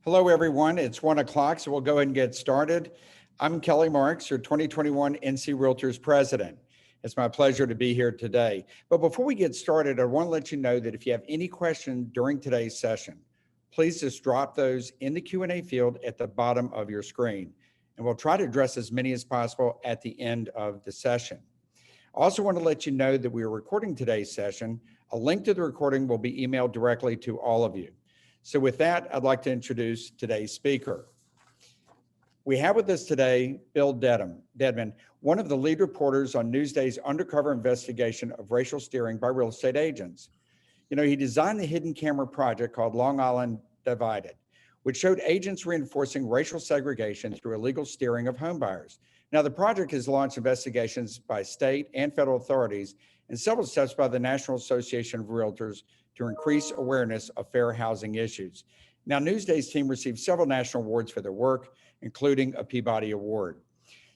Hello, everyone. It's 1 o'clock, so we'll go ahead and get started. I'm Kelly Marks, your 2021 NC Realtors President. It's my pleasure to be here today. But before we get started, I want to let you know that if you have any questions during today's session, please just drop those in the Q&A field at the bottom of your screen, and we'll try to address as many as possible at the end of the session. I also want to let you know that we are recording today's session. A link to the recording will be emailed directly to all of you. So with that, I'd like to introduce today's speaker. We have with us today Bill Dedman, one of the lead reporters on Newsday's undercover investigation of racial steering by real estate agents. You know, he designed the hidden camera project called Long Island Divided, which showed agents reinforcing racial segregation through illegal steering of home buyers. Now, the project has launched investigations by state and federal authorities and several steps by the National Association of Realtors to increase awareness of fair housing issues. Now, Newsday's team received several national awards for their work, including a Peabody Award.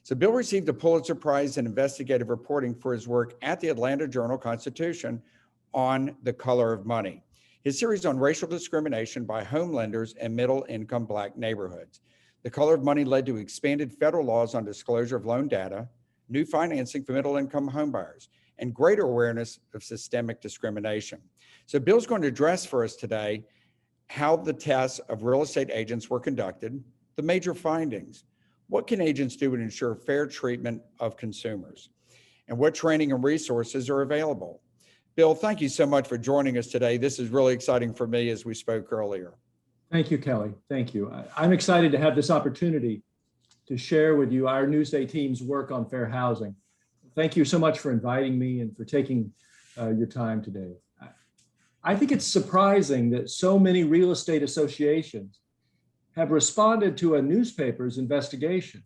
So Bill received a Pulitzer Prize in investigative reporting for his work at the Atlanta Journal-Constitution on The Color of Money, his series on racial discrimination by home lenders and middle-income Black neighborhoods. The Color of Money led to expanded federal laws on disclosure of loan data, new financing for middle-income homebuyers, and greater awareness of systemic discrimination. So Bill's going to address for us today how the tests of real estate agents were conducted, the major findings, what can agents do to ensure fair treatment of consumers, and what training and resources are available. Bill, thank you so much for joining us today. This is really exciting for me, as we spoke earlier. Thank you, Kelly. Thank you. I'm excited to have this opportunity to share with you our Newsday team's work on fair housing. Thank you so much for inviting me and for taking your time today. I think it's surprising that so many real estate associations have responded to a newspaper's investigation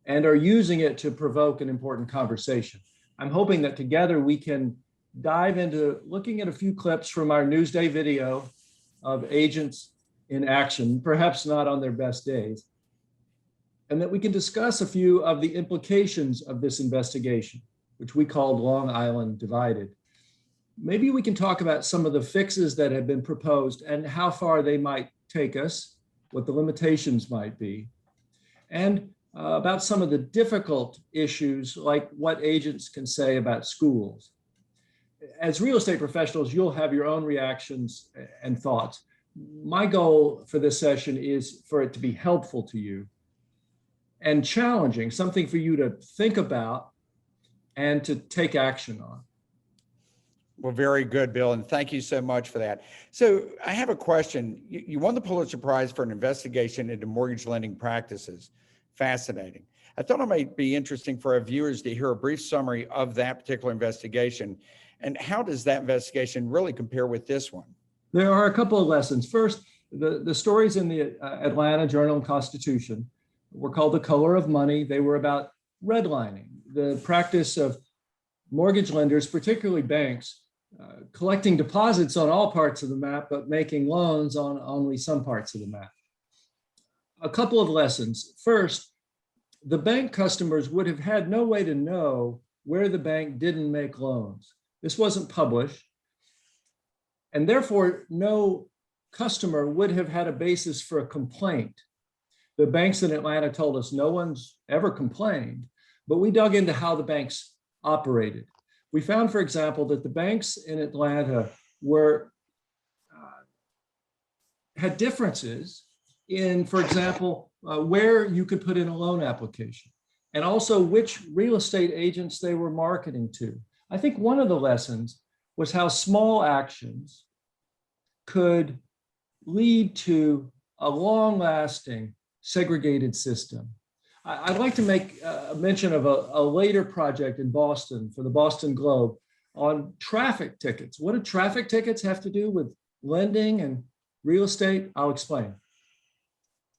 and are using it to provoke an important conversation. I'm hoping that together we can dive into looking at a few clips from our Newsday video of agents in action, perhaps not on their best days, and that we can discuss a few of the implications of this investigation, which we called Long Island Divided. Maybe we can talk about some of the fixes that have been proposed and how far they might take us, what the limitations might be, and about some of the difficult issues like what agents can say about schools. As real estate professionals, you'll have your own reactions and thoughts. My goal for this session is for it to be helpful to you and challenging, something for you to think about and to take action on. Well, very good, Bill, and thank you so much for that. So I have a question. You won the Pulitzer Prize for an investigation into mortgage lending practices. Fascinating. I thought it might be interesting for our viewers to hear a brief summary of that particular investigation. And how does that investigation really compare with this one? There are a couple of lessons. First, the stories in the Atlanta Journal-Constitution were called The Color of Money. They were about redlining, the practice of mortgage lenders, particularly banks, collecting deposits on all parts of the map, but making loans on only some parts of the map. A couple of lessons. First, the bank customers would have had no way to know where the bank didn't make loans. This wasn't published, and therefore no customer would have had a basis for a complaint. The banks in Atlanta told us no one's ever complained, but we dug into how the banks operated. We found, for example, that the banks in Atlanta had differences in, for example, where you could put in a loan application, and also which real estate agents they were marketing to. I think one of the lessons was how small actions could lead to a long-lasting segregated system. I'd like to make a mention of a later project in Boston for the Boston Globe on traffic tickets. What do traffic tickets have to do with lending and real estate? I'll explain.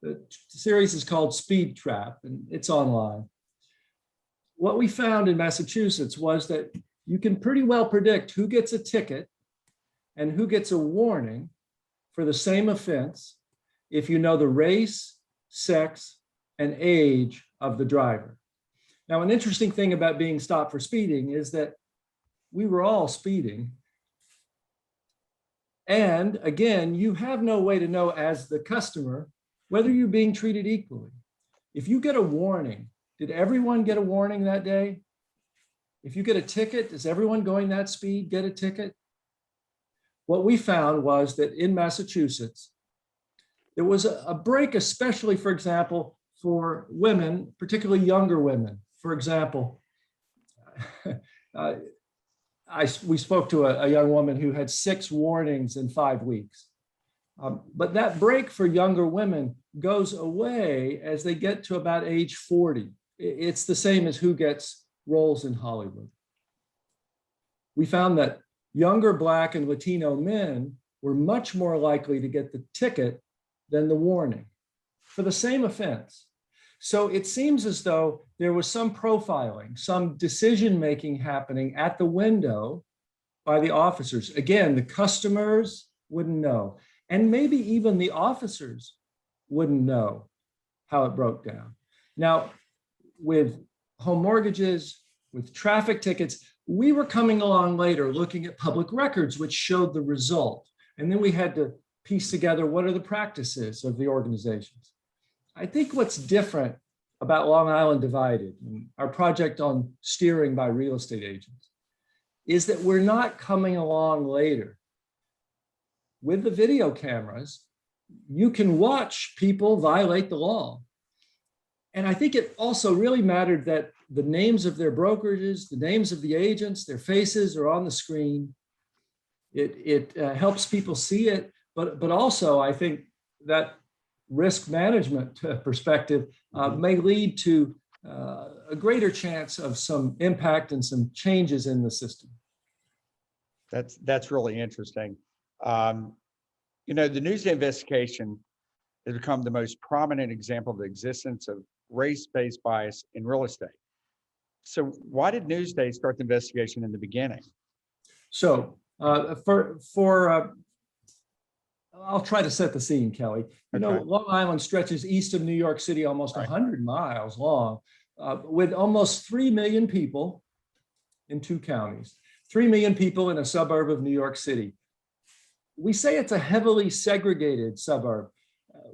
The series is called Speed Trap, and it's online. What we found in Massachusetts was that you can pretty well predict who gets a ticket and who gets a warning for the same offense if you know the race, sex, and age of the driver. Now, an interesting thing about being stopped for speeding is that we were all speeding, And again, you have no way to know as the customer whether you're being treated equally. If you get a warning, did everyone get a warning that day? If you get a ticket, does everyone going that speed get a ticket? What we found was that in Massachusetts, there was a break, especially, for example, for women, particularly younger women. For example, we spoke to a young woman who had 6 warnings in 5 weeks. But that break for younger women goes away as they get to about age 40. It's the same as who gets roles in Hollywood. We found that younger Black and Latino men were much more likely to get the ticket than the warning for the same offense. So it seems as though there was some profiling, some decision-making happening at the window by the officers. Again, the customers wouldn't know, and maybe even the officers wouldn't know how it broke down. Now, with home mortgages, with traffic tickets, we were coming along later looking at public records, which showed the result. And then we had to piece together what are the practices of the organizations. I think what's different about Long Island Divided, and our project on steering by real estate agents, is that we're not coming along later. With the video cameras, you can watch people violate the law. And I think it also really mattered that the names of their brokerages, the names of the agents, their faces are on the screen. It helps people see it, but also I think that risk management perspective may lead to a greater chance of some impact and some changes in the system. That's really interesting. You know, the Newsday investigation has become the most prominent example of the existence of race-based bias in real estate. So why did Newsday start the investigation in the beginning? So I'll try to set the scene, Kelly. You know, Long Island stretches east of New York City, almost 100 miles long, with almost 3 million people in 2 counties, 3 million people in a suburb of New York City. We say it's a heavily segregated suburb.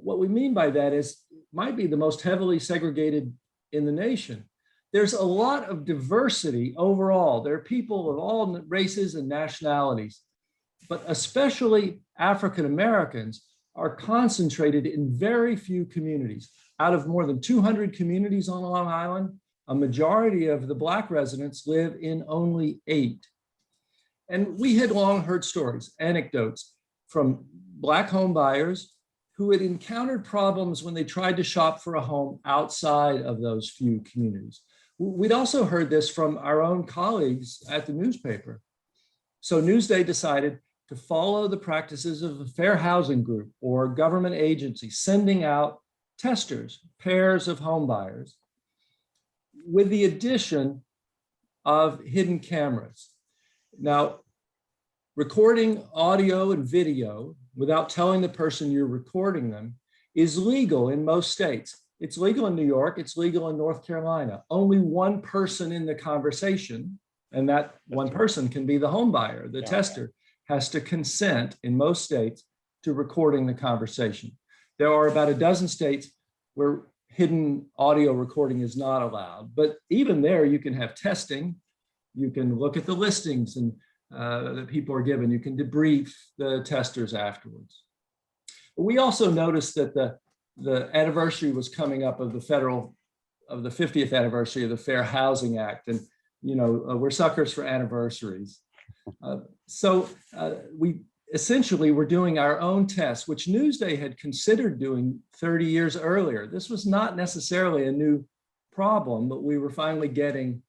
What we mean by that is it might be the most heavily segregated in the nation. There's a lot of diversity overall. There are people of all races and nationalities, but especially African Americans are concentrated in very few communities. Out of more than 200 communities on Long Island, a majority of the Black residents live in only 8. And we had long heard stories, anecdotes from Black home buyers who had encountered problems when they tried to shop for a home outside of those few communities. We'd also heard this from our own colleagues at the newspaper. So Newsday decided to follow the practices of the Fair Housing Group or government agency, sending out testers, pairs of home buyers, with the addition of hidden cameras. Now, recording audio and video without telling the person you're recording them is legal in most states. It's legal in New York, it's legal in North Carolina. Only one person in the conversation, and that one person can be the home buyer, the tester, has to consent in most states to recording the conversation. There are about a dozen states where hidden audio recording is not allowed, but even there you can have testing, you can look at the listings and that people are given. You can debrief the testers afterwards. We also noticed that the anniversary was coming up of the 50th anniversary of the Fair Housing Act. And, you know, we're suckers for anniversaries. So we essentially were doing our own tests, which Newsday had considered doing 30 years earlier. This was not necessarily a new problem, but we were finally getting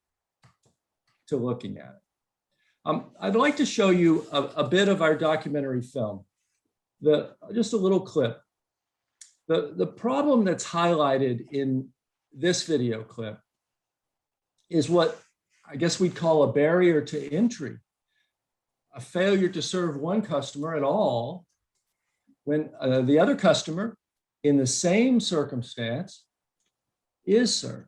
to looking at it. I'd like to show you a bit of our documentary film, just a little clip. The problem that's highlighted in this video clip is what I guess we'd call a barrier to entry, a failure to serve one customer at all when the other customer in the same circumstance is served.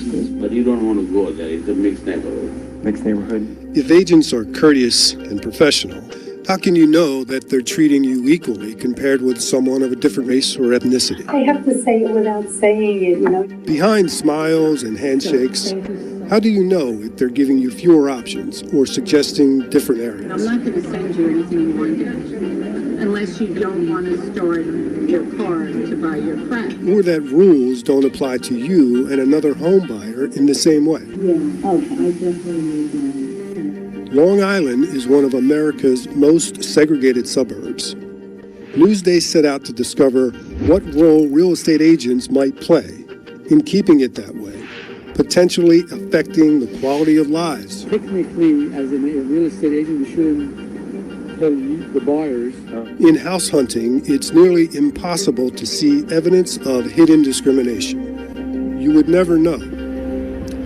Damascus, but you don't want to go there. It's a mixed neighborhood. Mixed neighborhood. If agents are courteous and professional, how can you know that they're treating you equally compared with someone of a different race or ethnicity? I have to say it without saying it, you know. Behind smiles and handshakes, how do you know if they're giving you fewer options or suggesting different areas? I'm not going to send you anything in one direction unless you don't want to store your car to buy your friend. Or that rules don't apply to you and another home buyer in the same way. Yeah, okay, I definitely need that. Long Island is one of America's most segregated suburbs. Newsday set out to discover what role real estate agents might play in keeping it that way, potentially affecting the quality of lives. Technically, as a real estate agent, we shouldn't tell the buyers. In house hunting, it's nearly impossible to see evidence of hidden discrimination. You would never know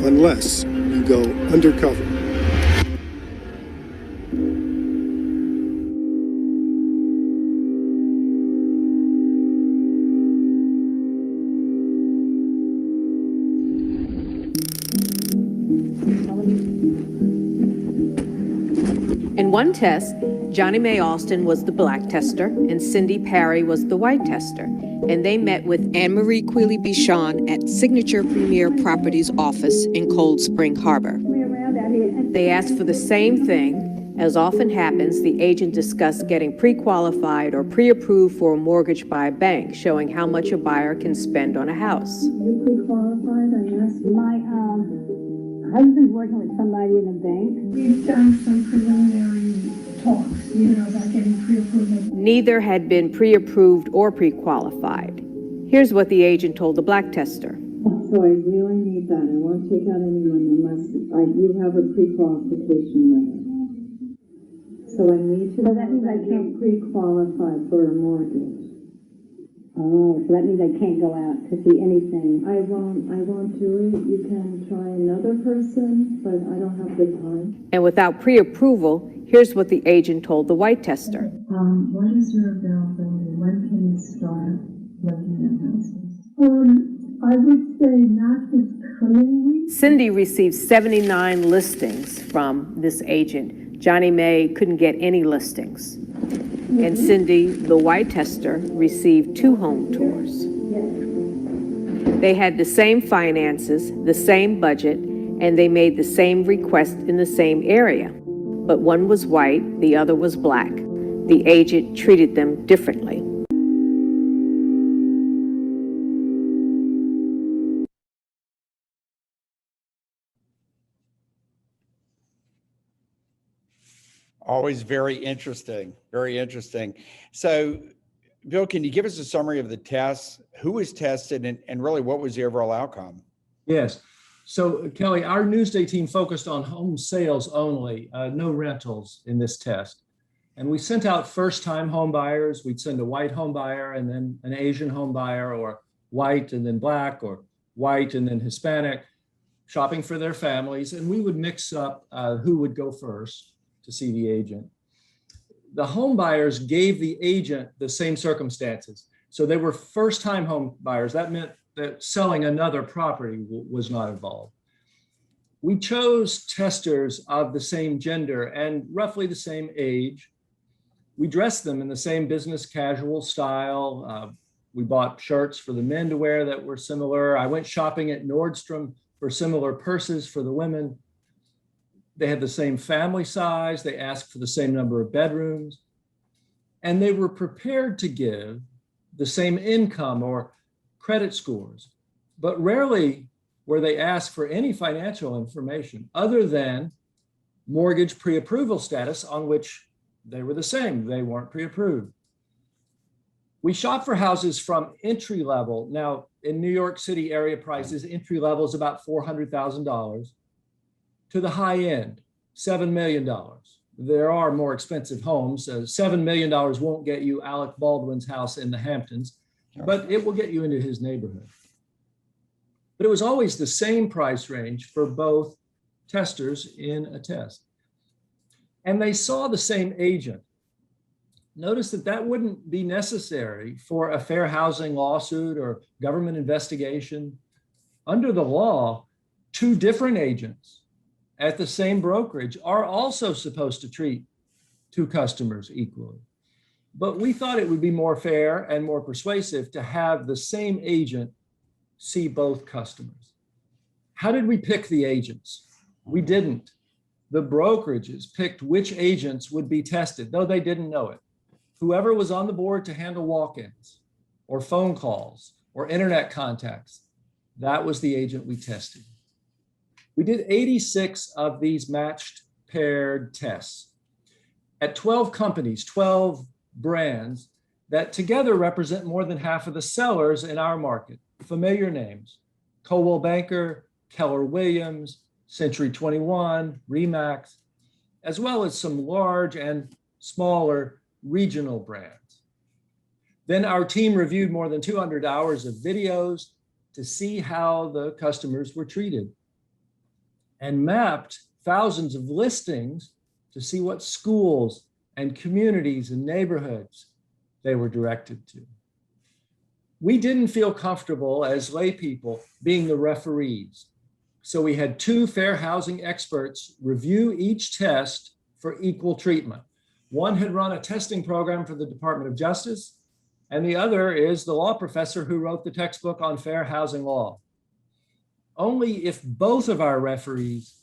unless you go undercover. In one test, Johnny Mae Alston was the black tester and Cindy Parry was the white tester. And they met with Anne-Marie Quealy-Bichon at Signature Premier Properties office in Cold Spring Harbor. They asked for the same thing. As often happens, the agent discussed getting pre-qualified or pre-approved for a mortgage by a bank, showing how much a buyer can spend on a house. You pre-qualified, I asked. My husband's working with somebody in a bank. We've done some preliminary talks, about getting pre-approved. Neither had been pre-approved or pre-qualified. Here's what the agent told the black tester. So I really need that. I won't take out any money unless you have a pre-qualification limit. So I need to. So that means I can't pre-qualify for a mortgage. Oh, so that means I can't go out to see anything. I won't do it. You can try another person, but I don't have the time. And without pre-approval, here's what the agent told the white tester. What is your availability? When can you start looking at houses? I would say not this coming week. Cindy received 79 listings from this agent. Johnny Mae couldn't get any listings. And Cindy, the white tester, received 2 home tours. They had the same finances, the same budget, and they made the same request in the same area. But one was white, the other was black. The agent treated them differently. Always very interesting, very interesting. So, Bill, can you give us a summary of the tests? Who was tested and really what was the overall outcome? Yes. So Kelly, our Newsday team focused on home sales only, no rentals in this test. And we sent out first-time home buyers. We'd send a white home buyer and then an Asian home buyer, or white and then black, or white and then Hispanic, shopping for their families. And we would mix up who would go first to see the agent. The home buyers gave the agent the same circumstances. So they were first-time home buyers. That meant that selling another property was not involved. We chose testers of the same gender and roughly the same age. We dressed them in the same business casual style. We bought shirts for the men to wear that were similar. I went shopping at Nordstrom for similar purses for the women. They had the same family size. They asked for the same number of bedrooms. And they were prepared to give the same income or credit scores, but rarely were they asked for any financial information other than mortgage pre-approval status, on which they were the same. They weren't pre-approved. We shop for houses from entry level. Now, in New York City area prices, entry level is about $400,000. To the high end, $7 million. There are more expensive homes. $7 million won't get you Alec Baldwin's house in the Hamptons, but it will get you into his neighborhood. But it was always the same price range for both testers in a test. And they saw the same agent. Notice that that wouldn't be necessary for a fair housing lawsuit or government investigation. Under the law, Two different agents at the same brokerage are also supposed to treat two customers equally. But we thought it would be more fair and more persuasive to have the same agent see both customers. How did we pick the agents? We didn't. The brokerages picked which agents would be tested, though they didn't know it. Whoever was on the board to handle walk-ins or phone calls or internet contacts, that was the agent we tested. We did 86 of these matched paired tests at 12 companies, 12 brands that together represent more than half of the sellers in our market. Familiar names: Coldwell Banker, Keller Williams, Century 21, Remax, as well as some large and smaller regional brands. Then our team reviewed more than 200 hours of videos to see how the customers were treated and mapped thousands of listings to see what schools and communities and neighborhoods they were directed to. We didn't feel comfortable as lay people being the referees. So we had two fair housing experts review each test for equal treatment. One had run a testing program for the Department of Justice, and the other is the law professor who wrote the textbook on fair housing law. Only if both of our referees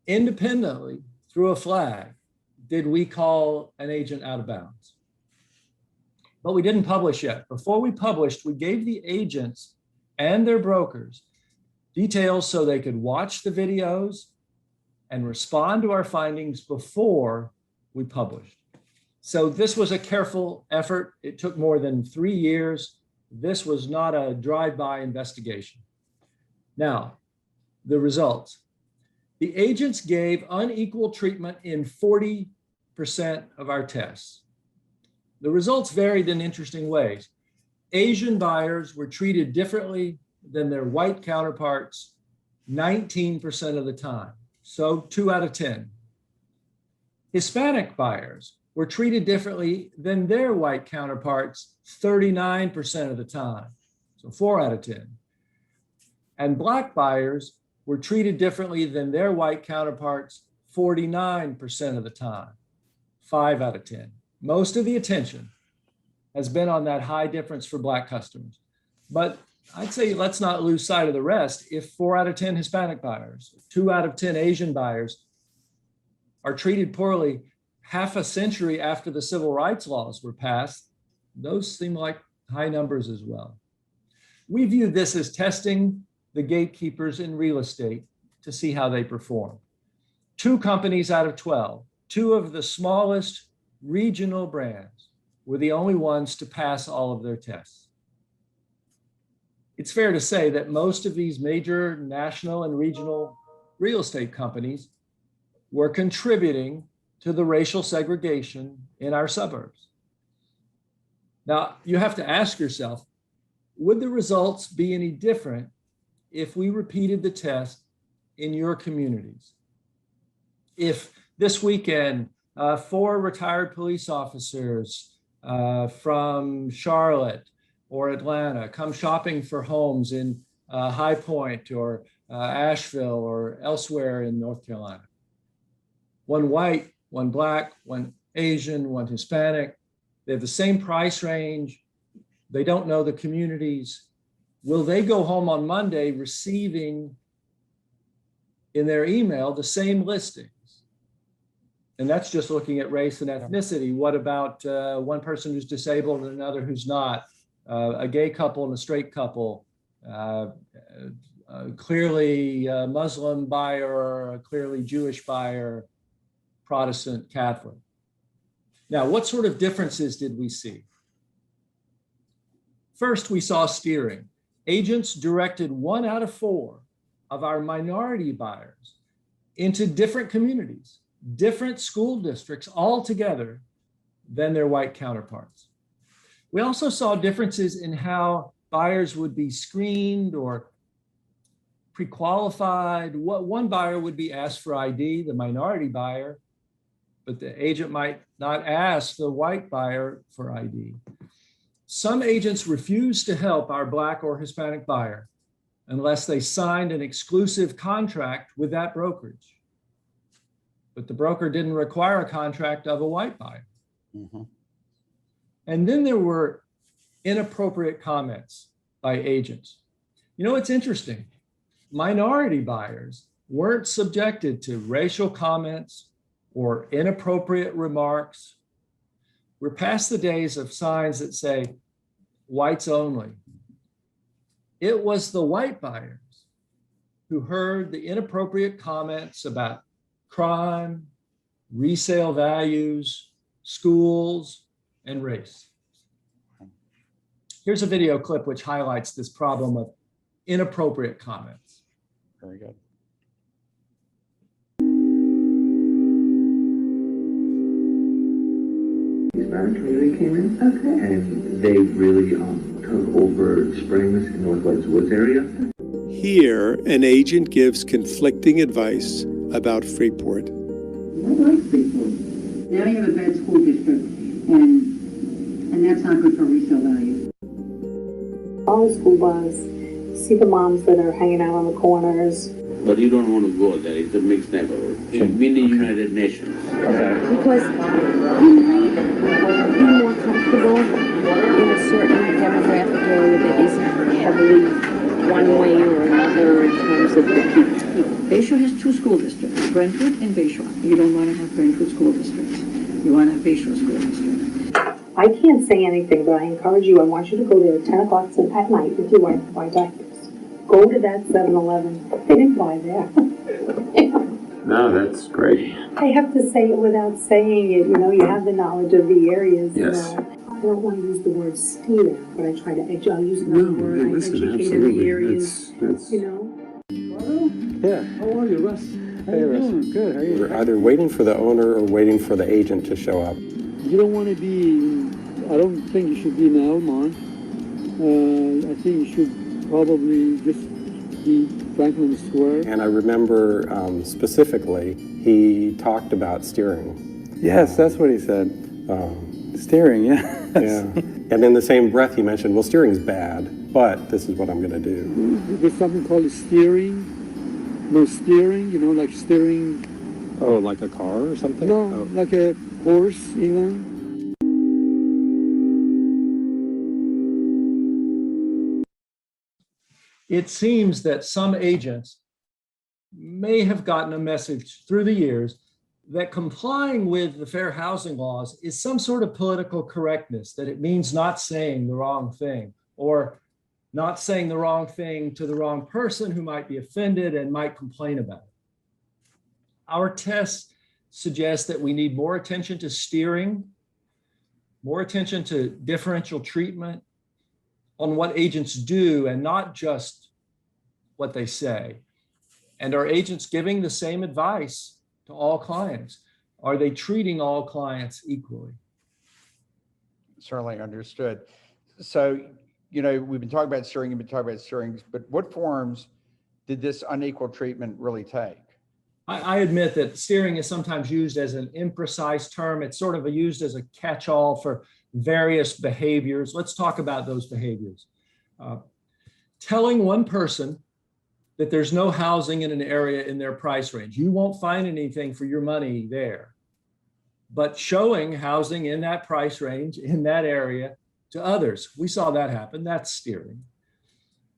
independently threw a flag did we call an agent out of bounds. But we didn't publish yet. Before we published, we gave the agents and their brokers details so they could watch the videos and respond to our findings before we published. So this was a careful effort. It took more than 3 years. This was not a drive-by investigation. Now, the results. The agents gave unequal treatment in 40% of our tests. The results varied in interesting ways. Asian buyers were treated differently than their white counterparts 19% of the time, so 2 out of 10. Hispanic buyers were treated differently than their white counterparts 39% of the time, so 4 out of 10. And Black buyers were treated differently than their white counterparts 49% of the time, 5 out of 10. Most of the attention has been on that high difference for Black customers. But I'd say let's not lose sight of the rest. If 4 out of 10 Hispanic buyers, 2 out of 10 Asian buyers are treated poorly half a century after the civil rights laws were passed, those seem like high numbers as well. We view this as testing the gatekeepers in real estate to see how they perform. 2 companies out of 12, 2 of the smallest regional brands were the only ones to pass all of their tests. It's fair to say that most of these major national and regional real estate companies were contributing to the racial segregation in our suburbs. Now, you have to ask yourself, would the results be any different if we repeated the test in your communities? If this weekend, 4 retired police officers from Charlotte or Atlanta come shopping for homes in High Point or Asheville or elsewhere in North Carolina. 1 white, 1 Black, 1 Asian, 1 Hispanic. They have the same price range. They don't know the communities. Will they go home on Monday receiving in their email the same listings? And that's just looking at race and ethnicity. What about one person who's disabled and another who's not? A gay couple and a straight couple, clearly a Muslim buyer or a clearly Jewish buyer, Protestant, Catholic. Now, what sort of differences did we see? First, we saw steering. Agents directed 1 out of 4 of our minority buyers into different communities, different school districts altogether than their white counterparts. We also saw differences in how buyers would be screened or pre-qualified. One buyer would be asked for ID, the minority buyer, but the agent might not ask the white buyer for ID. Some agents refused to help our Black or Hispanic buyer unless they signed an exclusive contract with that brokerage. But the broker didn't require a contract of a white buyer. Mm-hmm. And then there were inappropriate comments by agents. You know, it's interesting. Minority buyers weren't subjected to racial comments or inappropriate remarks. We're past the days of signs that say whites only. It was the white buyers who heard the inappropriate comments about crime, resale values, schools, and race. Here's a video clip which highlights this problem of inappropriate comments. Very good. Hispanic community came in, Okay. and they really took over Springs and Northwest Woods area. Here, an agent gives conflicting advice about Freeport. I like Freeport. Now you have a bad school district, and that's not good for resale value. All the school bus, see the moms that are hanging out on the corners. But you don't want to go there. It's a mixed neighborhood. It's been the United Nations. Because you might be more comfortable in a certain demographic area that isn't heavily one way or another in terms of the people. Bayshore has two school districts, Brentwood and Bayshore. You don't want to have Brentwood school districts. You want to have Bayshore school district. I can't say anything, but I encourage you, I want you to go there at 10 o'clock at night with your wife to buy diapers. Go to that 7-Eleven. They didn't buy there. No, that's great. I have to say it without saying it. You know, you have the knowledge of the areas. Yes. You know. I don't want to use the word steer, but I try to I'll use another word. I educated absolutely. the areas. That's... You know. Yeah. How are you, Russ? Hey, Russ. Good. How are you? We're either waiting for the owner or waiting for the agent to show up. You don't want to be. I don't think you should be in Elmont. I think you should probably just be Franklin Square. And I remember specifically, he talked about steering. Yes, that's what he said. Steering, yeah. Yeah. And in the same breath, he mentioned, well, steering's bad, but this is what I'm going to do. There's something called steering. No steering, you know, like steering. Oh, like a car or something? No, Oh. like a horse, you know. It seems that some agents may have gotten a message through the years that complying with the fair housing laws is some sort of political correctness, that it means not saying the wrong thing or not saying the wrong thing to the wrong person who might be offended and might complain about it. Our tests suggest that we need more attention to steering, more attention to differential treatment on what agents do and not just what they say. And are agents giving the same advice to all clients? Are they treating all clients equally? Certainly understood. So, you know, we've been talking about steering, you've been talking about steering, but what forms did this unequal treatment really take? I admit that steering is sometimes used as an imprecise term. It's sort of used as a catch-all for various behaviors. Let's talk about those behaviors. Telling one person that there's no housing in an area in their price range. You won't find anything for your money there. But showing housing in that price range, in that area, to others. We saw that happen. That's steering.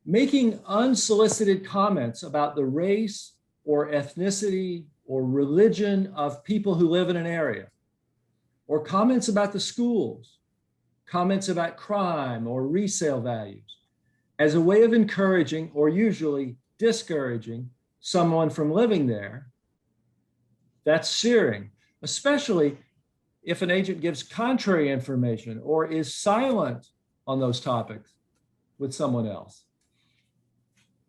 Making unsolicited comments about the race or ethnicity or religion of people who live in an area, or comments about the schools, comments about crime or resale values, as a way of encouraging or usually discouraging someone from living there. That's steering, especially if an agent gives contrary information or is silent on those topics with someone else.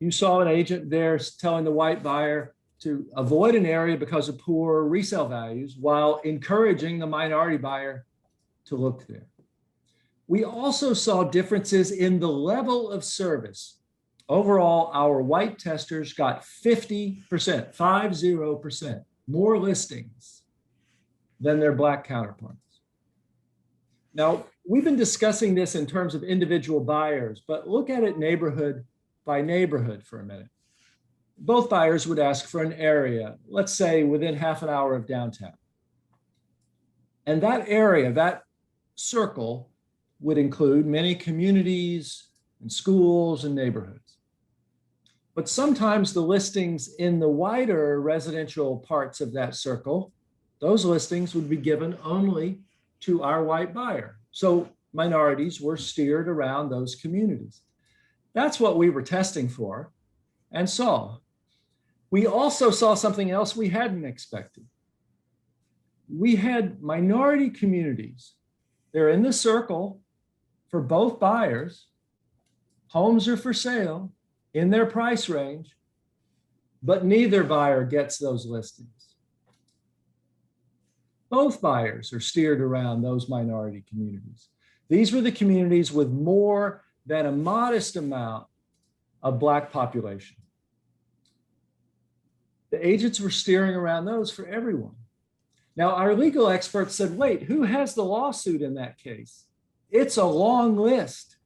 You saw an agent there telling the white buyer to avoid an area because of poor resale values while encouraging the minority buyer to look there. We also saw differences in the level of service. Overall, our white testers got 50%, 50% more listings than their black counterparts. Now, we've been discussing this in terms of individual buyers, but look at it neighborhood by neighborhood for a minute. Both buyers would ask for an area, let's say within half an hour of downtown. And that area, that circle, would include many communities and schools and neighborhoods. But sometimes the listings in the wider residential parts of that circle, those listings would be given only to our white buyer. So minorities were steered around those communities. That's what we were testing for and saw. We also saw something else we hadn't expected. We had minority communities. They're in the circle for both buyers. Homes are for sale in their price range, but neither buyer gets those listings. Both buyers are steered around those minority communities. These were the communities with more than a modest amount of Black population. The agents were steering around those for everyone. Now, our legal experts said, wait, who has the lawsuit in that case? It's a long list.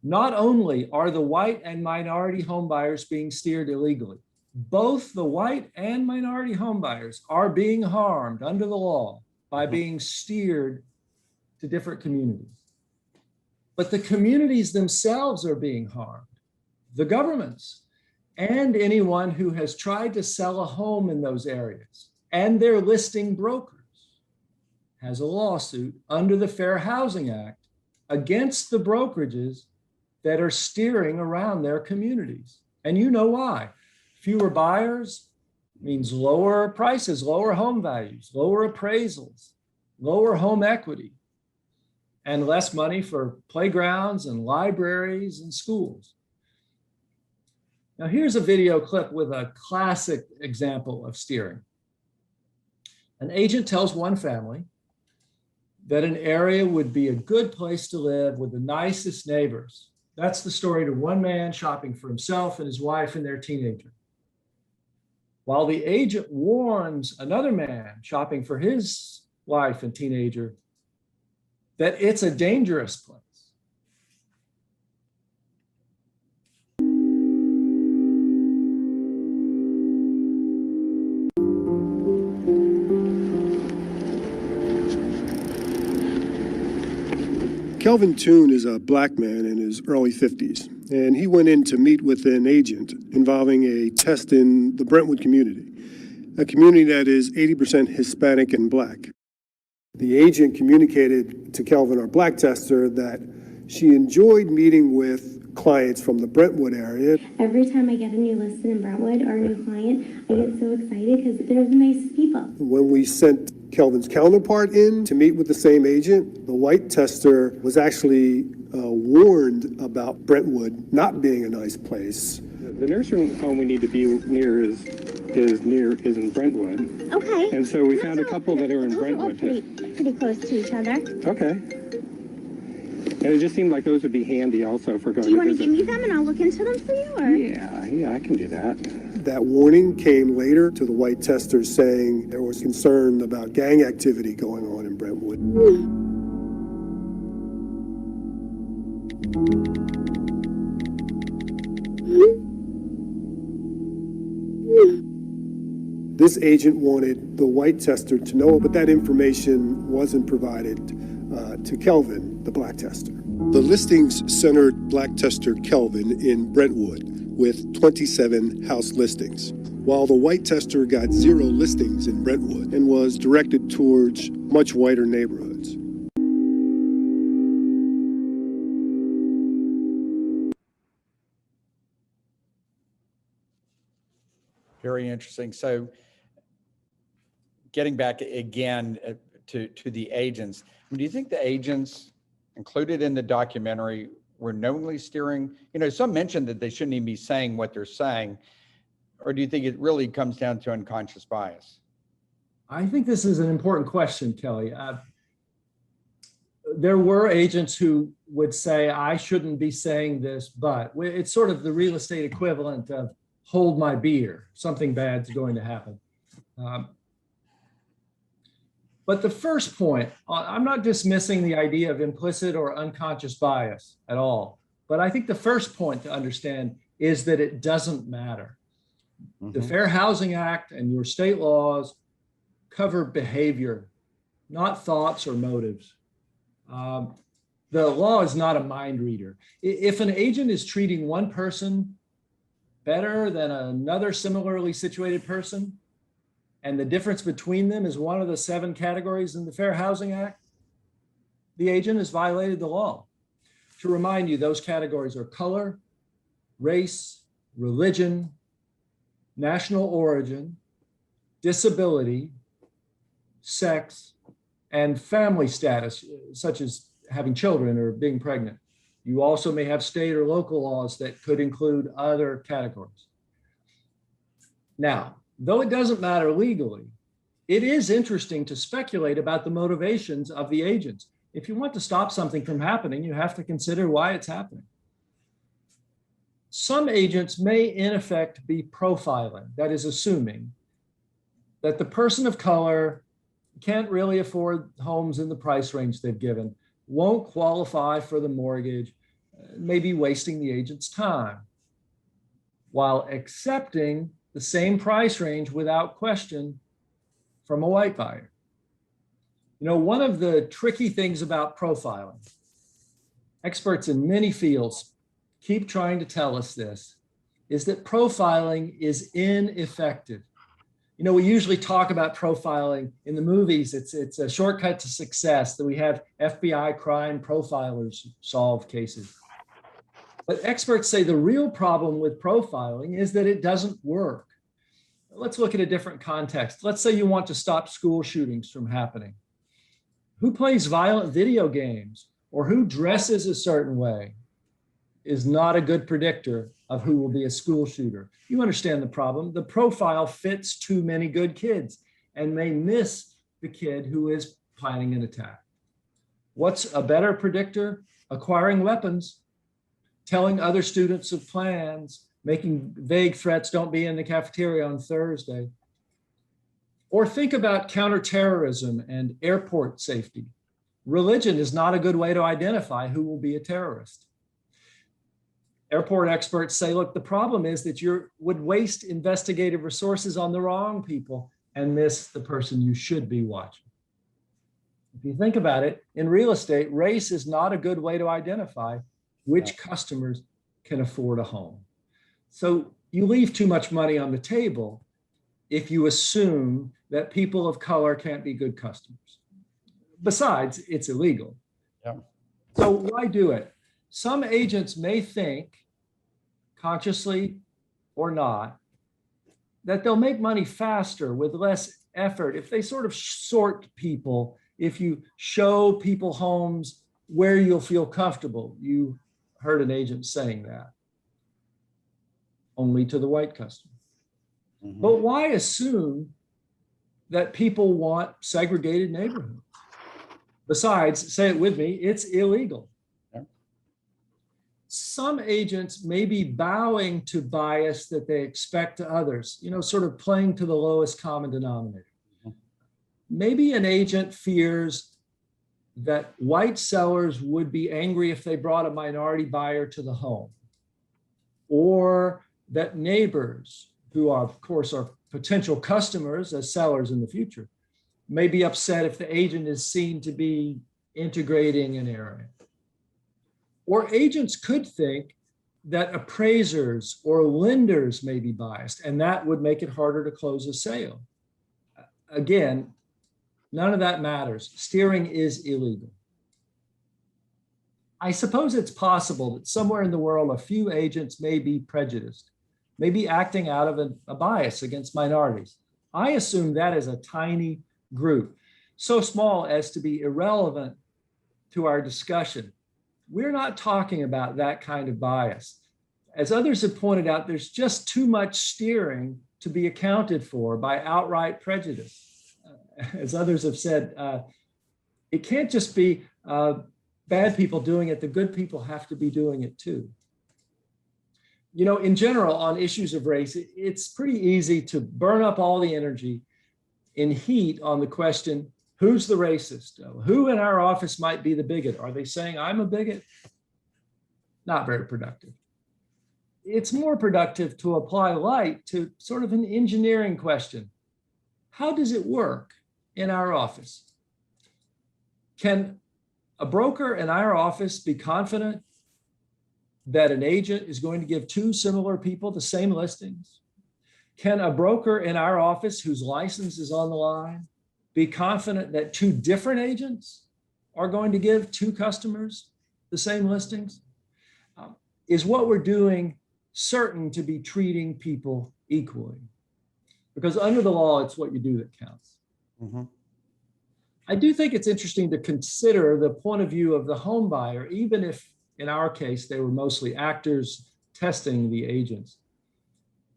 Not only are the white and minority homebuyers being steered illegally, both the white and minority homebuyers are being harmed under the law by being steered to different communities. But the communities themselves are being harmed, the governments, and anyone who has tried to sell a home in those areas, and their listing brokers has a lawsuit under the Fair Housing Act against the brokerages that are steering around their communities. And you know why. Fewer buyers means lower prices, lower home values, lower appraisals, lower home equity, and less money for playgrounds and libraries and schools. Now here's a video clip with a classic example of steering. An agent tells one family that an area would be a good place to live with the nicest neighbors. That's the story to one man shopping for himself and his wife and their teenager. While the agent warns another man shopping for his wife and teenager that it's a dangerous place. Kelvin Toon is a Black man in his early 50s, and he went in to meet with an agent involving a test in the Brentwood community, a community that is 80% Hispanic and Black. The agent communicated to Kelvin, our Black tester, that she enjoyed meeting with clients from the Brentwood area. Every time I get a new listing in Brentwood or a new client, I get so excited because there's nice people. When we sent Kelvin's counterpart in to meet with the same agent, the white tester was actually warned about Brentwood not being a nice place. The nursing home we need to be near is in Brentwood. Okay. And so we found a couple that are in Brentwood. Pretty close to each other. Okay. And it just seemed like those would be handy also for going to visit. Do you want to give me them and I'll look into them for you? Or? Yeah, I can do that. That warning came later to the white tester saying there was concern about gang activity going on in Brentwood. This agent wanted the white tester to know, but that information wasn't provided to Kelvin, the Black tester. The listings centered Black tester Kelvin in Brentwood with 27 house listings, while the white tester got 0 listings in Brentwood and was directed towards much whiter neighborhoods. Very interesting. So getting back again to the agents, do you think the agents included in the documentary were knowingly steering? You know, some mentioned that they shouldn't even be saying what they're saying. Or do you think it really comes down to unconscious bias? I think this is an important question, Kelly. There were agents who would say, I shouldn't be saying this, but it's sort of the real estate equivalent of hold my beer, something bad's going to happen. But the first point, I'm not dismissing the idea of implicit or unconscious bias at all. But I think the first point to understand is that it doesn't matter. The Fair Housing Act and your state laws cover behavior, not thoughts or motives. The law is not a mind reader. If an agent is treating one person better than another similarly situated person, and the difference between them is one of the 7 categories in the Fair Housing Act, the agent has violated the law. To remind you, those categories are color, race, religion, national origin, disability, sex, and family status, such as having children or being pregnant. You also may have state or local laws that could include other categories. Now, though it doesn't matter legally, it is interesting to speculate about the motivations of the agents. If you want to stop something from happening, you have to consider why it's happening. Some agents may in effect be profiling, that is assuming that the person of color can't really afford homes in the price range they've given, won't qualify for the mortgage, maybe wasting the agent's time, while accepting the same price range without question from a white buyer. You know, one of the tricky things about profiling, experts in many fields keep trying to tell us this, is that profiling is ineffective. You know, we usually talk about profiling in the movies. It's a shortcut to success, that we have FBI crime profilers solve cases. But experts say the real problem with profiling is that it doesn't work. Let's look at a different context. Let's say you want to stop school shootings from happening. Who plays violent video games or who dresses a certain way is not a good predictor of who will be a school shooter. You understand the problem. The profile fits too many good kids and may miss the kid who is planning an attack. What's a better predictor? Acquiring weapons, telling other students of plans, making vague threats, don't be in the cafeteria on Thursday. Or think about counterterrorism and airport safety. Religion is not a good way to identify who will be a terrorist. Airport experts say, look, the problem is that you would waste investigative resources on the wrong people and miss the person you should be watching. If you think about it, in real estate, race is not a good way to identify which customers can afford a home. So you leave too much money on the table if you assume that people of color can't be good customers. Besides, it's illegal. Yeah. So why do it? Some agents may think, consciously or not, that they'll make money faster with less effort if they sort of sort people, if you show people homes where you'll feel comfortable. You heard an agent saying that. Only to the white customer. Mm-hmm. But why assume that people want segregated neighborhoods? Besides, say it with me, it's illegal. Some agents may be bowing to bias that they expect to others, you know, sort of playing to the lowest common denominator. Maybe an agent fears that white sellers would be angry if they brought a minority buyer to the home, or that neighbors, who are, of course, are potential customers as sellers in the future, may be upset if the agent is seen to be integrating an area. Or agents could think that appraisers or lenders may be biased, and that would make it harder to close a sale. Again, none of that matters. Steering is illegal. I suppose it's possible that somewhere in the world, a few agents may be prejudiced, may be acting out of a bias against minorities. I assume that is a tiny group, so small as to be irrelevant to our discussion. We're not talking about that kind of bias. As others have pointed out, there's just too much steering to be accounted for by outright prejudice. As others have said, it can't just be bad people doing it, the good people have to be doing it too. You know, in general, on issues of race, it's pretty easy to burn up all the energy in heat on the question, who's the racist? Who in our office might be the bigot? Are they saying I'm a bigot? Not very productive. it's more productive to apply light to sort of an engineering question. How does it work in our office? Can a broker in our office be confident that an agent is going to give two similar people the same listings? Can a broker in our office whose license is on the line be confident that two different agents are going to give two customers the same listings? Is what we're doing certain to be treating people equally? Because under the law, it's what you do that counts. Mm-hmm. I do think it's interesting to consider the point of view of the home buyer, even if in our case, they were mostly actors testing the agents.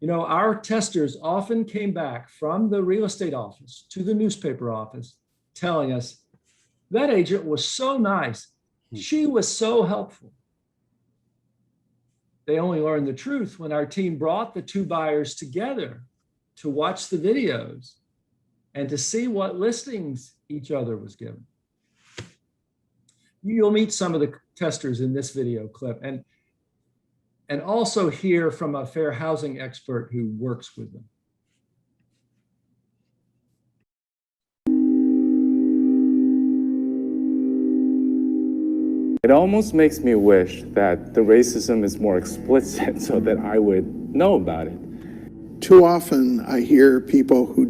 You know, our testers often came back from the real estate office to the newspaper office telling us that agent was so nice. She was so helpful. They only learned the truth when our team brought the two buyers together to watch the videos and to see what listings each other was given. You'll meet some of the testers in this video clip and also hear from a fair housing expert who works with them. It almost makes me wish that the racism is more explicit so that I would know about it. Too often I hear people who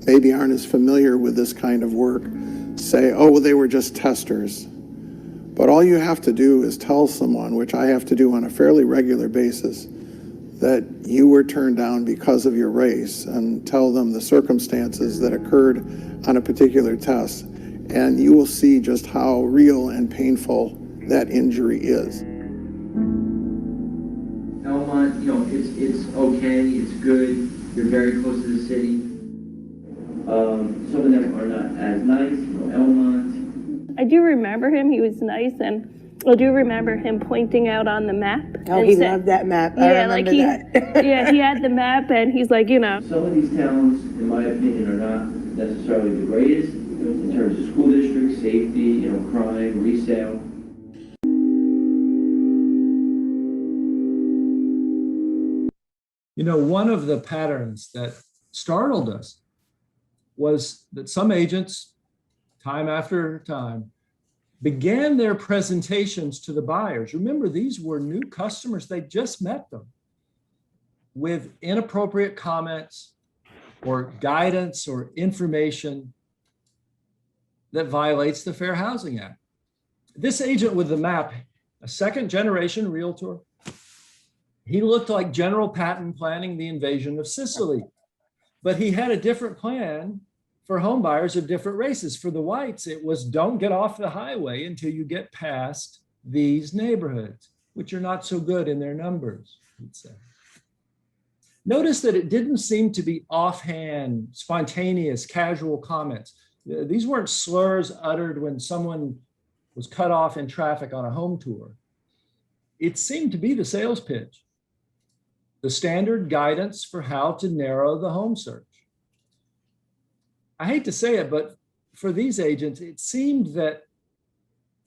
maybe aren't as familiar with this kind of work say, oh, well, they were just testers. But all you have to do is tell someone, which I have to do on a fairly regular basis, that you were turned down because of your race, and tell them the circumstances that occurred on a particular test. And you will see just how real and painful that injury is. Elmont, you know, it's okay, it's good, you're very close to the city. Some of them are not as nice, you know, Elmont. I do remember him, he was nice, and I do remember him pointing out on the map. Oh, he loved that map. I remember that. Yeah, he had the map and he's like, you know. Some of these towns, in my opinion, are not necessarily the greatest in terms of school districts, safety, you know, crime, resale. You know, one of the patterns that startled us was that some agents, time after time, began their presentations to the buyers. Remember, these were new customers. They just met them with inappropriate comments or guidance or information that violates the Fair Housing Act. This agent with the map, a second generation realtor, he looked like General Patton planning the invasion of Sicily, but he had a different plan for home buyers of different races. For the whites, it was don't get off the highway until you get past these neighborhoods, which are not so good in their numbers, he'd say. Notice that it didn't seem to be offhand, spontaneous, casual comments. These weren't slurs uttered when someone was cut off in traffic on a home tour. It seemed to be the sales pitch, the standard guidance for how to narrow the home search. I hate to say it, but for these agents, it seemed that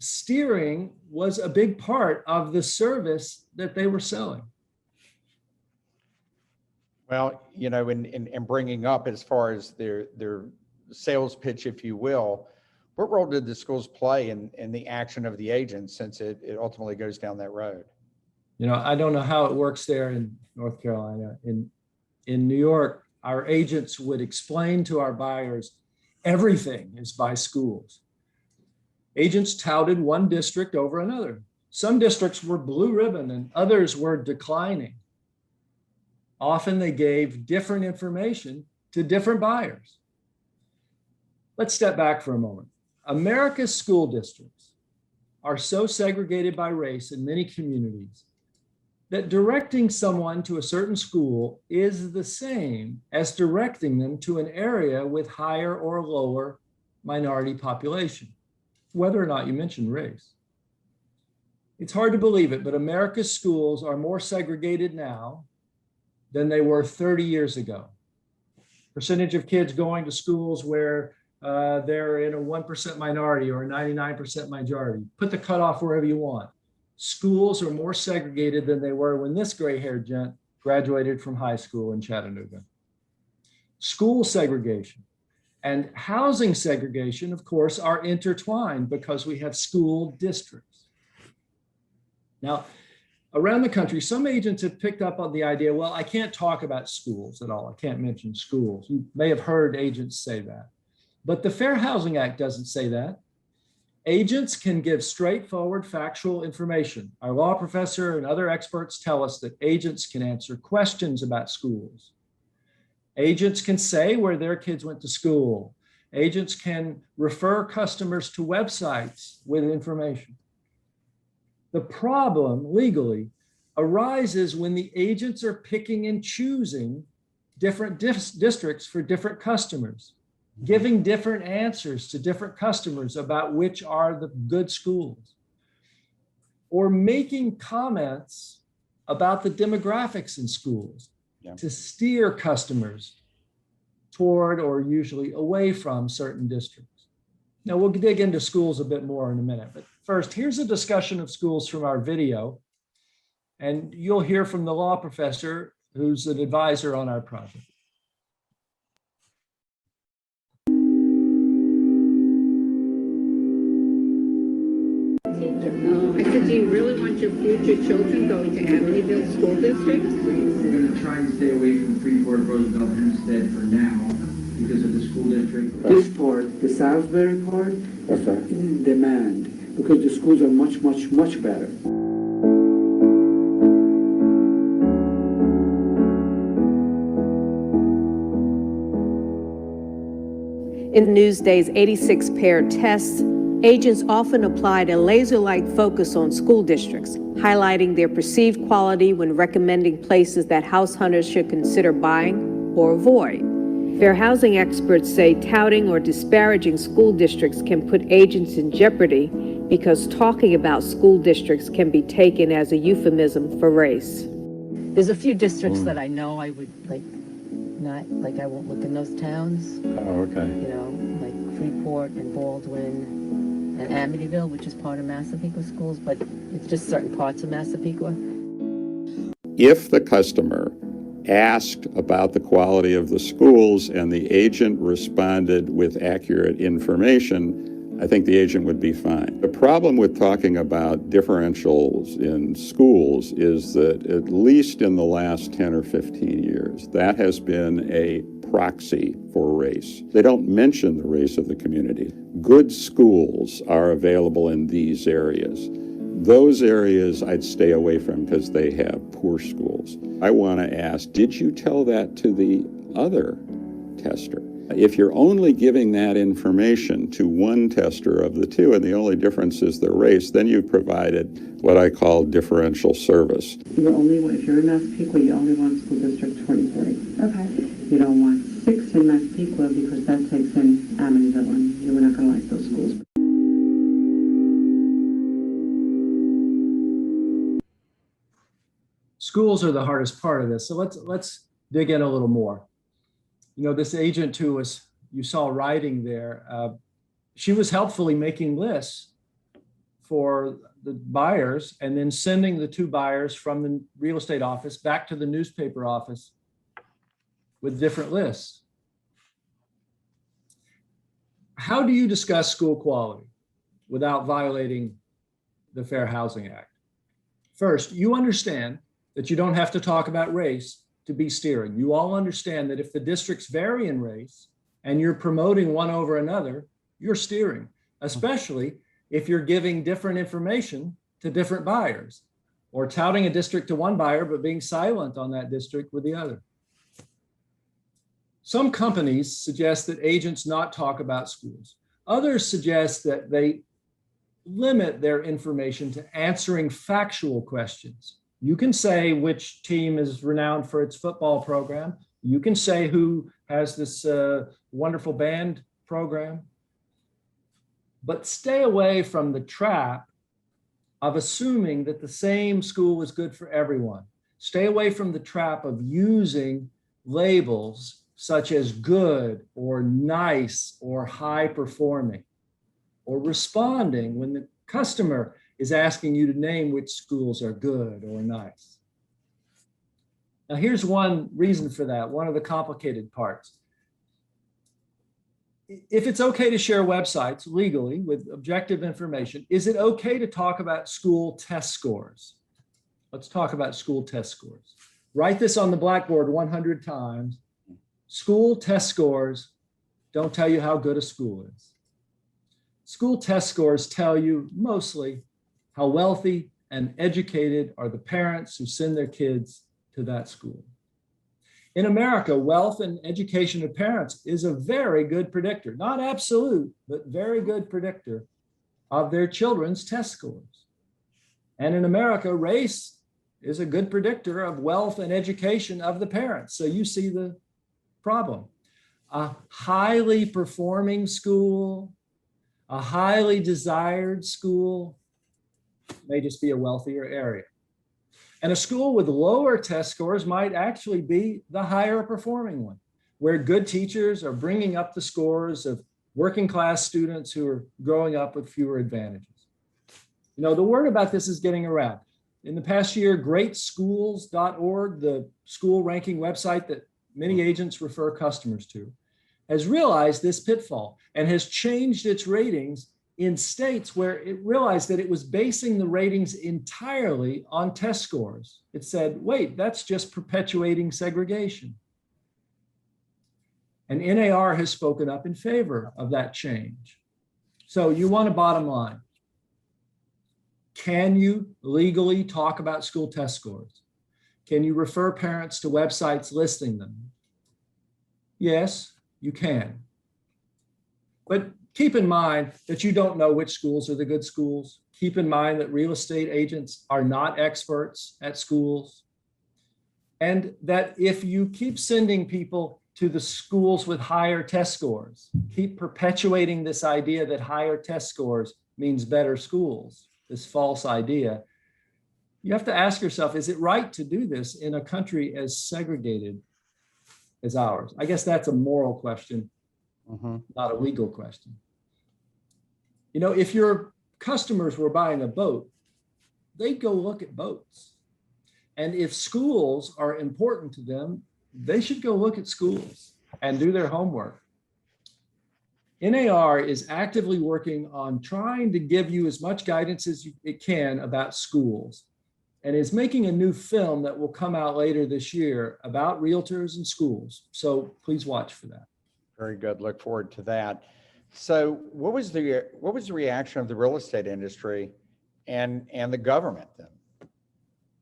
steering was a big part of the service that they were selling. Well, you know, in bringing up as far as their sales pitch, if you will, what role did the schools play in the action of the agents, since it ultimately goes down that road? You know, I don't know how it works there in North Carolina. In New York, our agents would explain to our buyers everything is by schools. Agents touted one district over another. Some districts were blue ribbon and others were declining. Often they gave different information to different buyers. Let's step back for a moment. America's school districts are so segregated by race in many communities that directing someone to a certain school is the same as directing them to an area with higher or lower minority population, whether or not you mention race. It's hard to believe it, but America's schools are more segregated now than they were 30 years ago. Percentage of kids going to schools where they're in a 1% minority or a 99% majority. Put the cutoff wherever you want. schools are more segregated than they were when this gray-haired gent graduated from high school in Chattanooga. School segregation and housing segregation, of course, are intertwined because we have school districts. Now, around the country, some agents have picked up on the idea, well, I can't talk about schools at all. I can't mention schools. You may have heard agents say that. But the Fair Housing Act doesn't say that. Agents can give straightforward factual information. Our law professor and other experts tell us that agents can answer questions about schools. Agents can say where their kids went to school. Agents can refer customers to websites with information. The problem legally arises when the agents are picking and choosing different districts for different customers, giving different answers to different customers about which are the good schools, or making comments about the demographics in schools to steer customers toward or usually away from certain districts. Now we'll dig into schools a bit more in a minute, but first, here's a discussion of schools from our video, and you'll hear from the law professor who's an advisor on our project. I said, do you really want your future children going to Amityville School District? We're going to try and stay away from Freeport, Roosevelt, Hempstead for now because of the school district. This part, the Salisbury part, is in demand because the schools are much, much, much better. In Newsday's 86-pair tests, agents often applied a laser-like focus on school districts, highlighting their perceived quality when recommending places that house hunters should consider buying or avoid. Fair housing experts say touting or disparaging school districts can put agents in jeopardy because talking about school districts can be taken as a euphemism for race. There's a few districts that I know I would I won't look in those towns. Oh, okay. You know, like Freeport and Baldwin and Amityville, which is part of Massapequa schools, but it's just certain parts of Massapequa. If the customer asked about the quality of the schools and the agent responded with accurate information, I think the agent would be fine. The problem with talking about differentials in schools is that at least in the last 10 or 15 years, that has been a proxy for race. They don't mention the race of the community. Good schools are available in these areas. Those areas I'd stay away from because they have poor schools. I want to ask, did you tell that to the other tester? If you're only giving that information to one tester of the two, and the only difference is the race, then you've provided what I call differential service. If you're in Massapequa, you only want school district 23. Okay. You don't want 6 in Massapequa because that takes in Amityville, and you're not going to like those schools. Schools are the hardest part of this, so let's dig in a little more. You know, this agent who you saw writing there, she was helpfully making lists for the buyers and then sending the 2 buyers from the real estate office back to the newspaper office with different lists. How do you discuss school quality without violating the Fair Housing Act? First, you understand that you don't have to talk about race to be steering. You all understand that if the districts vary in race and you're promoting one over another, you're steering, especially if you're giving different information to different buyers or touting a district to one buyer but being silent on that district with the other. Some companies suggest that agents not talk about schools. Others suggest that they limit their information to answering factual questions. You can say which team is renowned for its football program. You can say who has this wonderful band program. But stay away from the trap of assuming that the same school is good for everyone. Stay away from the trap of using labels such as good or nice or high performing, or responding when the customer is asking you to name which schools are good or nice. Now, here's one reason for that, one of the complicated parts. If it's okay to share websites legally with objective information, is it okay to talk about school test scores? Let's talk about school test scores. Write this on the blackboard 100 times. School test scores don't tell you how good a school is. School test scores tell you mostly how wealthy and educated are the parents who send their kids to that school. In America, wealth and education of parents is a very good predictor, not absolute, but very good predictor of their children's test scores. And in America, race is a good predictor of wealth and education of the parents. So you see the problem. A highly performing school, a highly desired school may just be a wealthier area. And a school with lower test scores might actually be the higher performing one, where good teachers are bringing up the scores of working class students who are growing up with fewer advantages. You know, the word about this is getting around. In the past year, greatschools.org, the school ranking website that many agents refer customers to, has realized this pitfall and has changed its ratings in states where it realized that it was basing the ratings entirely on test scores. It said, wait, that's just perpetuating segregation. And NAR has spoken up in favor of that change. So you want a bottom line. Can you legally talk about school test scores? Can you refer parents to websites listing them? Yes, you can. But keep in mind that you don't know which schools are the good schools. Keep in mind that real estate agents are not experts at schools. And that if you keep sending people to the schools with higher test scores, keep perpetuating this idea that higher test scores means better schools, this false idea, you have to ask yourself, is it right to do this in a country as segregated as ours? I guess that's a moral question, not a legal question. You know, if your customers were buying a boat, they'd go look at boats. And if schools are important to them, they should go look at schools and do their homework. NAR is actively working on trying to give you as much guidance as it can about schools, and is making a new film that will come out later this year about realtors and schools. So please watch for that. Very good. Look forward to that. So what was the reaction of the real estate industry and the government then?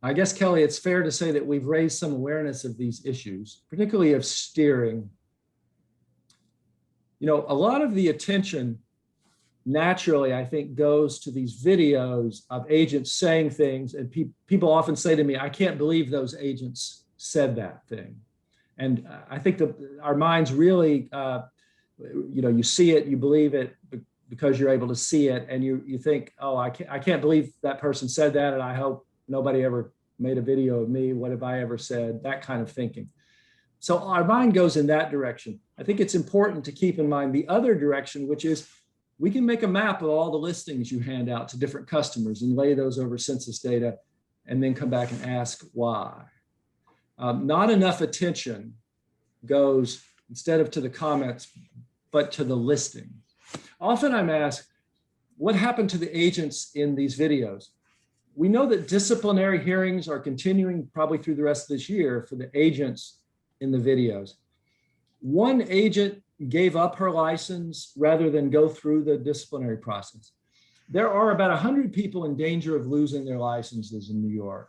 I guess, Kelly, it's fair to say that we've raised some awareness of these issues, particularly of steering. You know, a lot of the attention naturally, I think, goes to these videos of agents saying things, and people often say to me, I can't believe those agents said that thing. And I think that our minds really, you know, you see it, you believe it because you're able to see it, and you think, oh, I can't believe that person said that, and I hope nobody ever made a video of me. What have I ever said? That kind of thinking. So our mind goes in that direction. I think it's important to keep in mind the other direction, which is we can make a map of all the listings you hand out to different customers and lay those over census data and then come back and ask why. Not enough attention goes, instead of to the comments, but to the listing. Often I'm asked, what happened to the agents in these videos? We know that disciplinary hearings are continuing probably through the rest of this year for the agents in the videos. One agent gave up her license rather than go through the disciplinary process. There are about 100 people in danger of losing their licenses in New York.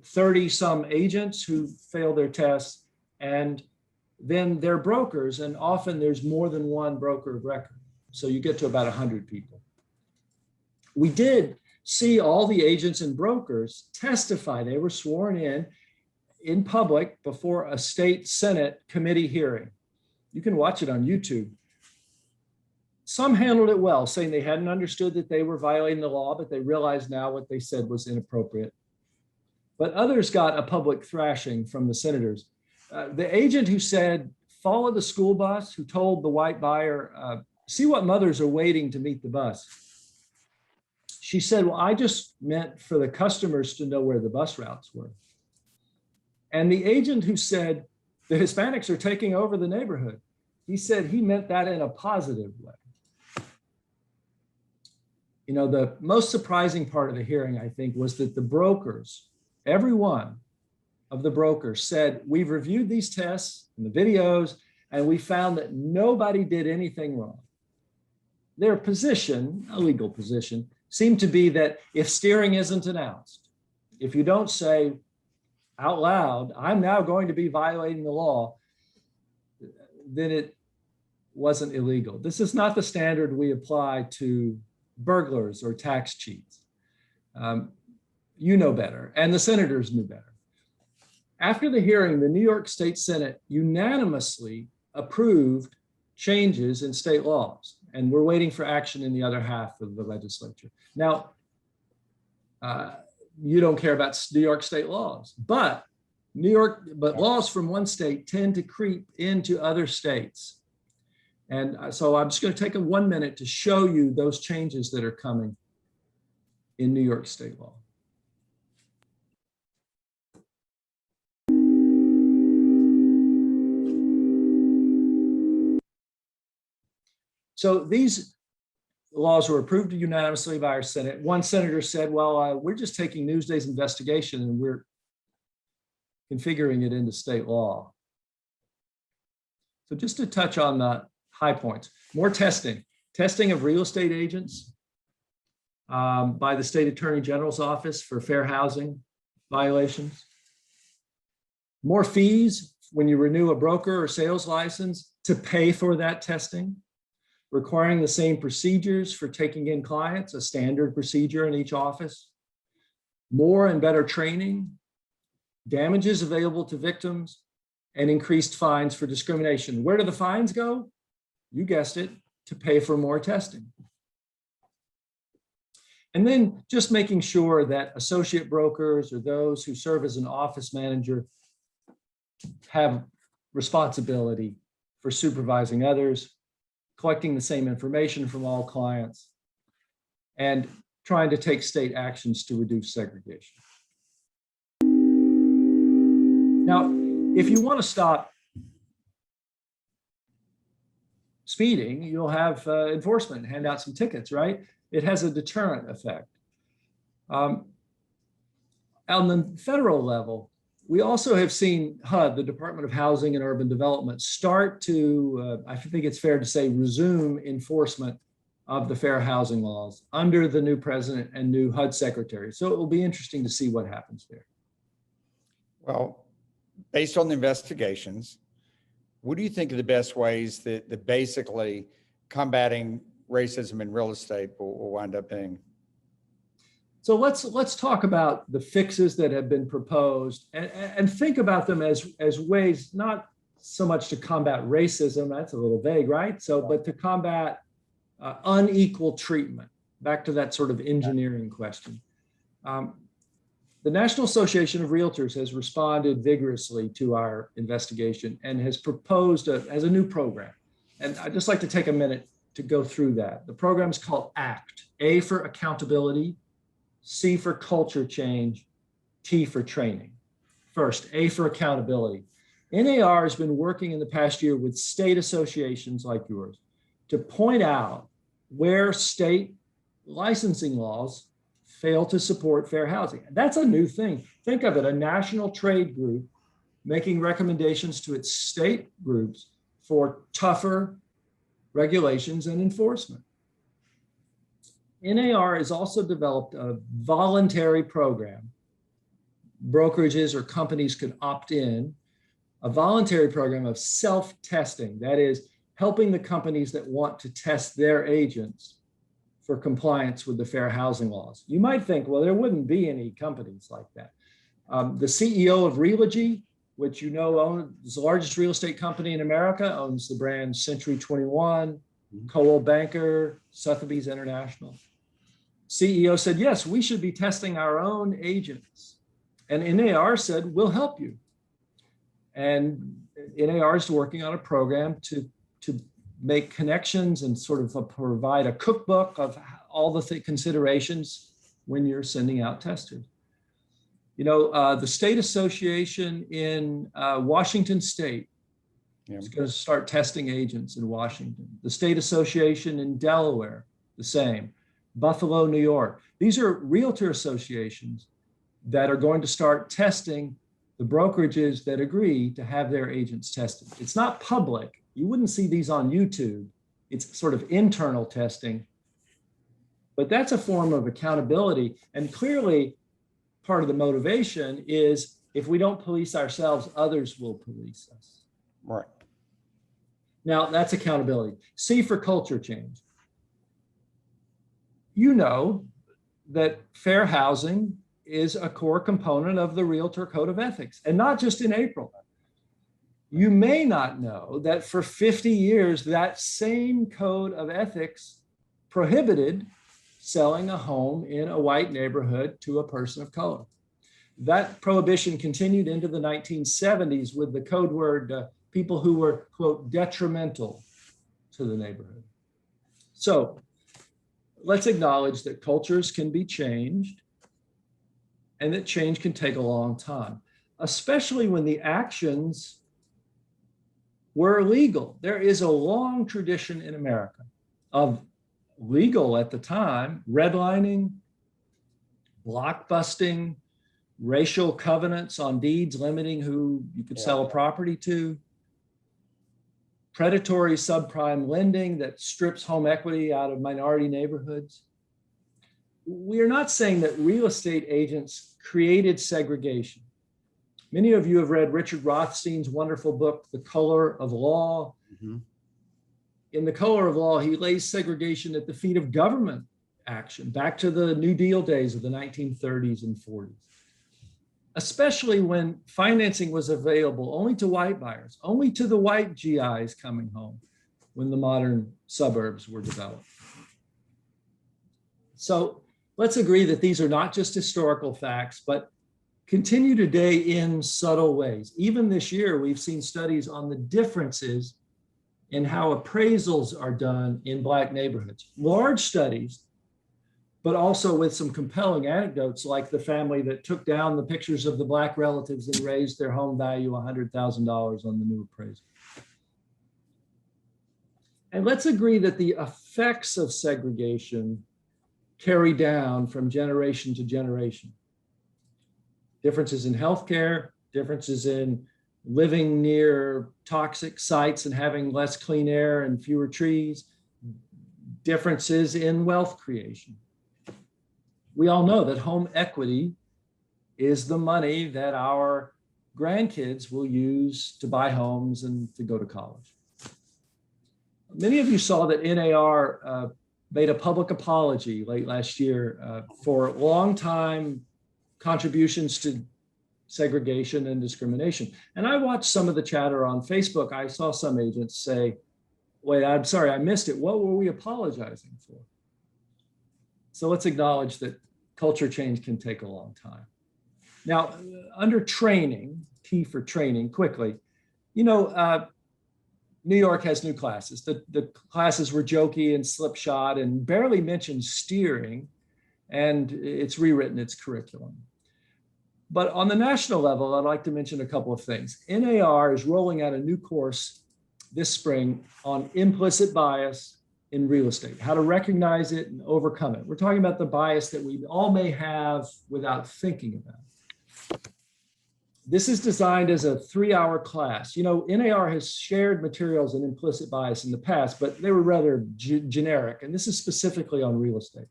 30 some agents who fail their tests, and then they're brokers, and often there's more than one broker of record. So you get to about 100 people. We did see all the agents and brokers testify. They were sworn in public before a state Senate committee hearing. You can watch it on YouTube. Some handled it well, saying they hadn't understood that they were violating the law, but they realized now what they said was inappropriate. But others got a public thrashing from the senators. The agent who said, follow the school bus, who told the white buyer, see what mothers are waiting to meet the bus. she said, well, I just meant for the customers to know where the bus routes were. And the agent who said the Hispanics are taking over the neighborhood, he said he meant that in a positive way. You know, the most surprising part of the hearing, I think, was that the brokers, every one of the brokers said, we've reviewed these tests and the videos, and we found that nobody did anything wrong. Their position, a legal position, seemed to be that if steering isn't announced, if you don't say out loud, I'm now going to be violating the law, then it wasn't illegal. This is not the standard we apply to burglars or tax cheats. You know better, and the senators knew better. After the hearing, the New York State Senate unanimously approved changes in state laws, and we're waiting for action in the other half of the legislature. Now, you don't care about New York state laws, but laws from one state tend to creep into other states. And so I'm just going to take 1 minute to show you those changes that are coming in New York state law. So these laws were approved unanimously by our Senate. One senator said, well, we're just taking Newsday's investigation and we're configuring it into state law. So just to touch on the high points, more testing of real estate agents by the state attorney general's office for fair housing violations, more fees when you renew a broker or sales license to pay for that testing, requiring the same procedures for taking in clients, a standard procedure in each office, more and better training, damages available to victims, and increased fines for discrimination. Where do the fines go? You guessed it, to pay for more testing. And then just making sure that associate brokers or those who serve as an office manager have responsibility for supervising others, collecting the same information from all clients, and trying to take state actions to reduce segregation. Now, if you want to stop speeding, you'll have enforcement, hand out some tickets, right? It has a deterrent effect. On the federal level, we also have seen HUD, the Department of Housing and Urban Development, start to, I think it's fair to say, resume enforcement of the fair housing laws under the new president and new HUD secretary. So it will be interesting to see what happens there. Well, based on the investigations, what do you think are the best ways that basically combating racism in real estate will wind up being? So let's talk about the fixes that have been proposed and think about them as ways not so much to combat racism, that's a little vague, right? So, but to combat unequal treatment, back to that sort of engineering question. The National Association of Realtors has responded vigorously to our investigation and has proposed as a new program. And I'd just like to take a minute to go through that. The program is called ACT, A for accountability, C for culture change, T for training. First, A for accountability. NAR has been working in the past year with state associations like yours to point out where state licensing laws fail to support fair housing. That's a new thing. Think of it, a national trade group making recommendations to its state groups for tougher regulations and enforcement. NAR has also developed a voluntary program. Brokerages or companies can opt in, a voluntary program of self-testing. That is, helping the companies that want to test their agents for compliance with the fair housing laws. You might think, well, there wouldn't be any companies like that. The CEO of Realty, which you know is the largest real estate company in America, owns the brands Century 21, Coldwell Banker, Sotheby's International. CEO said, yes, we should be testing our own agents. And NAR said, we'll help you. And NAR is working on a program to make connections and sort of provide a cookbook of all the considerations when you're sending out testers. You know, the state association in Washington State is going to start testing agents in Washington. The state association in Delaware, the same. Buffalo, New York. These are realtor associations that are going to start testing the brokerages that agree to have their agents tested. It's not public. You wouldn't see these on YouTube. It's sort of internal testing. But that's a form of accountability. And clearly, part of the motivation is if we don't police ourselves, others will police us. Right. Now, that's accountability. C for culture change. You know that fair housing is a core component of the Realtor Code of Ethics, and not just in April. You may not know that for 50 years, that same code of ethics prohibited selling a home in a white neighborhood to a person of color. That prohibition continued into the 1970s with the code word people who were, quote, detrimental to the neighborhood. So let's acknowledge that cultures can be changed and that change can take a long time, especially when the actions were illegal. There is a long tradition in America of legal at the time, redlining, blockbusting, racial covenants on deeds limiting who you could sell a property to, predatory subprime lending that strips home equity out of minority neighborhoods. We are not saying that real estate agents created segregation. Many of you have read Richard Rothstein's wonderful book, The Color of Law. Mm-hmm. In The Color of Law, he lays segregation at the feet of government action, back to the New Deal days of the 1930s and 40s. Especially when financing was available only to white buyers, only to the white GIs coming home when the modern suburbs were developed. So let's agree that these are not just historical facts, but continue today in subtle ways. Even this year, we've seen studies on the differences in how appraisals are done in Black neighborhoods. Large studies, but also with some compelling anecdotes like the family that took down the pictures of the Black relatives and raised their home value $100,000 on the new appraisal. And let's agree that the effects of segregation carry down from generation to generation. Differences in healthcare, differences in living near toxic sites and having less clean air and fewer trees, differences in wealth creation. We all know that home equity is the money that our grandkids will use to buy homes and to go to college. Many of you saw that NAR made a public apology late last year for longtime contributions to segregation and discrimination. And I watched some of the chatter on Facebook. I saw some agents say, wait, I'm sorry, I missed it. What were we apologizing for? So let's acknowledge that culture change can take a long time. Now, under training, T for training, quickly, you know, New York has new classes. The classes were jokey and slipshod and barely mentioned steering, and it's rewritten its curriculum. But on the national level, I'd like to mention a couple of things. NAR is rolling out a new course this spring on implicit bias in real estate, how to recognize it and overcome it. We're talking about the bias that we all may have without thinking about it. This is designed as a 3-hour class. You know, NAR has shared materials on implicit bias in the past, but they were rather generic. And this is specifically on real estate.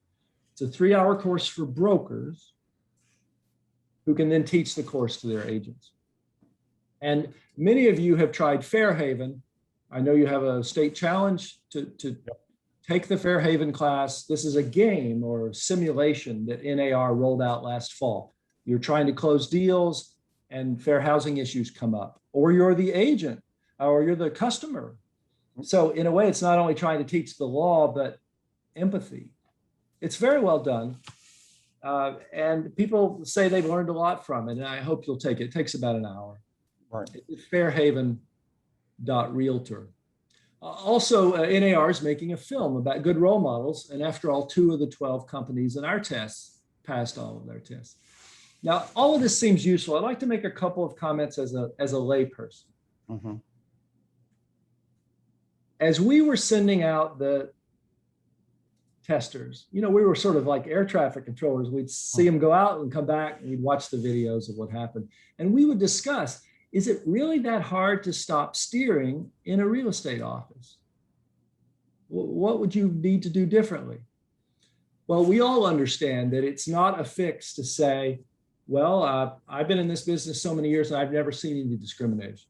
It's a 3-hour course for brokers who can then teach the course to their agents. And many of you have tried Fairhaven. I know you have a state challenge to take the Fairhaven class. This is a game or simulation that NAR rolled out last fall. You're trying to close deals and fair housing issues come up, or you're the agent, or you're the customer. So in a way, it's not only trying to teach the law, but empathy. It's very well done. And people say they've learned a lot from it, and I hope you'll take it. It takes about an hour. Right. It's fairhaven.realtor. Also, NAR is making a film about good role models. And after all, 2 of the 12 companies in our tests passed all of their tests. Now, all of this seems useful. I'd like to make a couple of comments as a layperson. Mm-hmm. As we were sending out the testers, we were sort of like air traffic controllers. We'd see them go out and come back, and we'd watch the videos of what happened. And we would discuss, is it really that hard to stop steering in a real estate office? What would you need to do differently? Well, we all understand that it's not a fix to say, well, I've been in this business so many years and I've never seen any discrimination.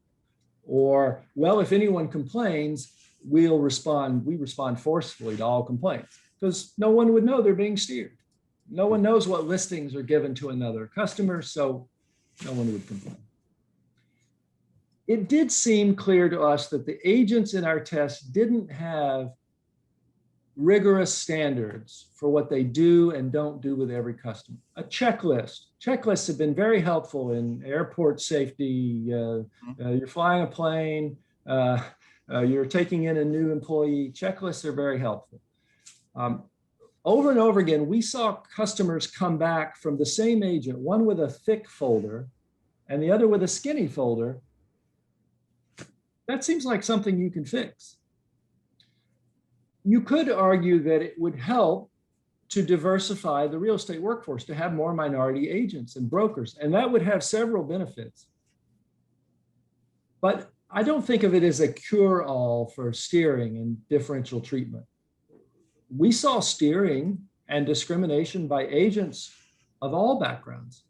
Or, well, if anyone complains, we respond forcefully to all complaints, because no one would know they're being steered. No one knows what listings are given to another customer, so no one would complain. It did seem clear to us that the agents in our test didn't have rigorous standards for what they do and don't do with every customer. A checklist. Checklists have been very helpful in airport safety. You're flying a plane, you're taking in a new employee. Checklists are very helpful. Over and over again, we saw customers come back from the same agent, one with a thick folder and the other with a skinny folder. That seems like something you can fix. You could argue that it would help to diversify the real estate workforce, to have more minority agents and brokers, and that would have several benefits. But I don't think of it as a cure-all for steering and differential treatment. We saw steering and discrimination by agents of all backgrounds,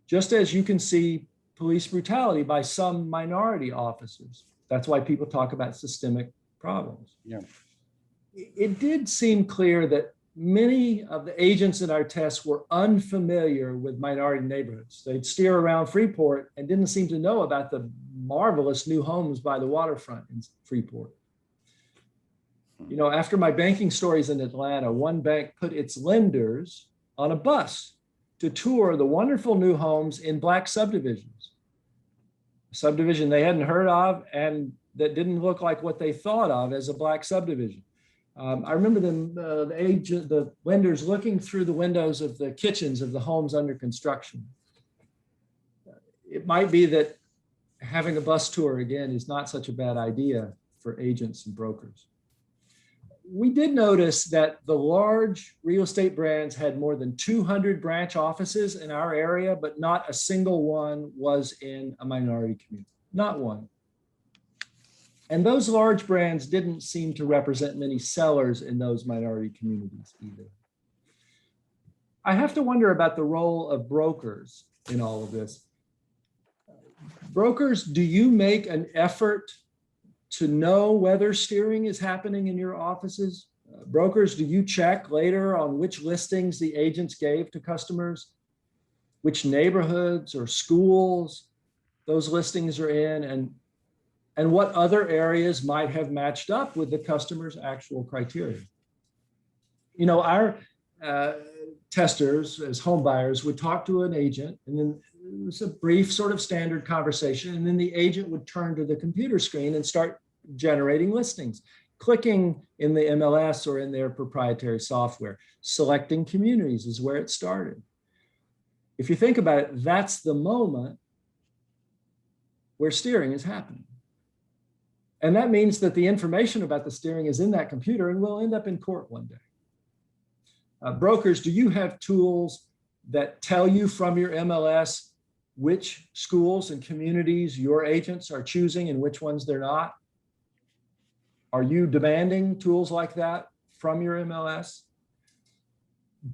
just as you can see police brutality by some minority officers. That's why people talk about systemic problems. Yeah. It did seem clear that many of the agents in our tests were unfamiliar with minority neighborhoods. They'd steer around Freeport and didn't seem to know about the marvelous new homes by the waterfront in Freeport. After my banking stories in Atlanta, one bank put its lenders on a bus to tour the wonderful new homes in Black subdivisions. A subdivision they hadn't heard of and that didn't look like what they thought of as a Black subdivision. I remember the lenders looking through the windows of the kitchens of the homes under construction. It might be that having a bus tour again is not such a bad idea for agents and brokers. We did notice that the large real estate brands had more than 200 branch offices in our area, but not a single one was in a minority community, not one. And those large brands didn't seem to represent many sellers in those minority communities either. I have to wonder about the role of brokers in all of this. Brokers, do you make an effort to know whether steering is happening in your offices? Brokers, do you check later on which listings the agents gave to customers, which neighborhoods or schools those listings are in, and what other areas might have matched up with the customer's actual criteria? Our testers as home buyers would talk to an agent, and then it was a brief sort of standard conversation, and then the agent would turn to the computer screen and start generating listings, clicking in the MLS or in their proprietary software. Selecting communities is where it started. If you think about it, that's the moment where steering is happening. And that means that the information about the steering is in that computer and will end up in court one day. Brokers, do you have tools that tell you from your MLS which schools and communities your agents are choosing and which ones they're not? Are you demanding tools like that from your MLS?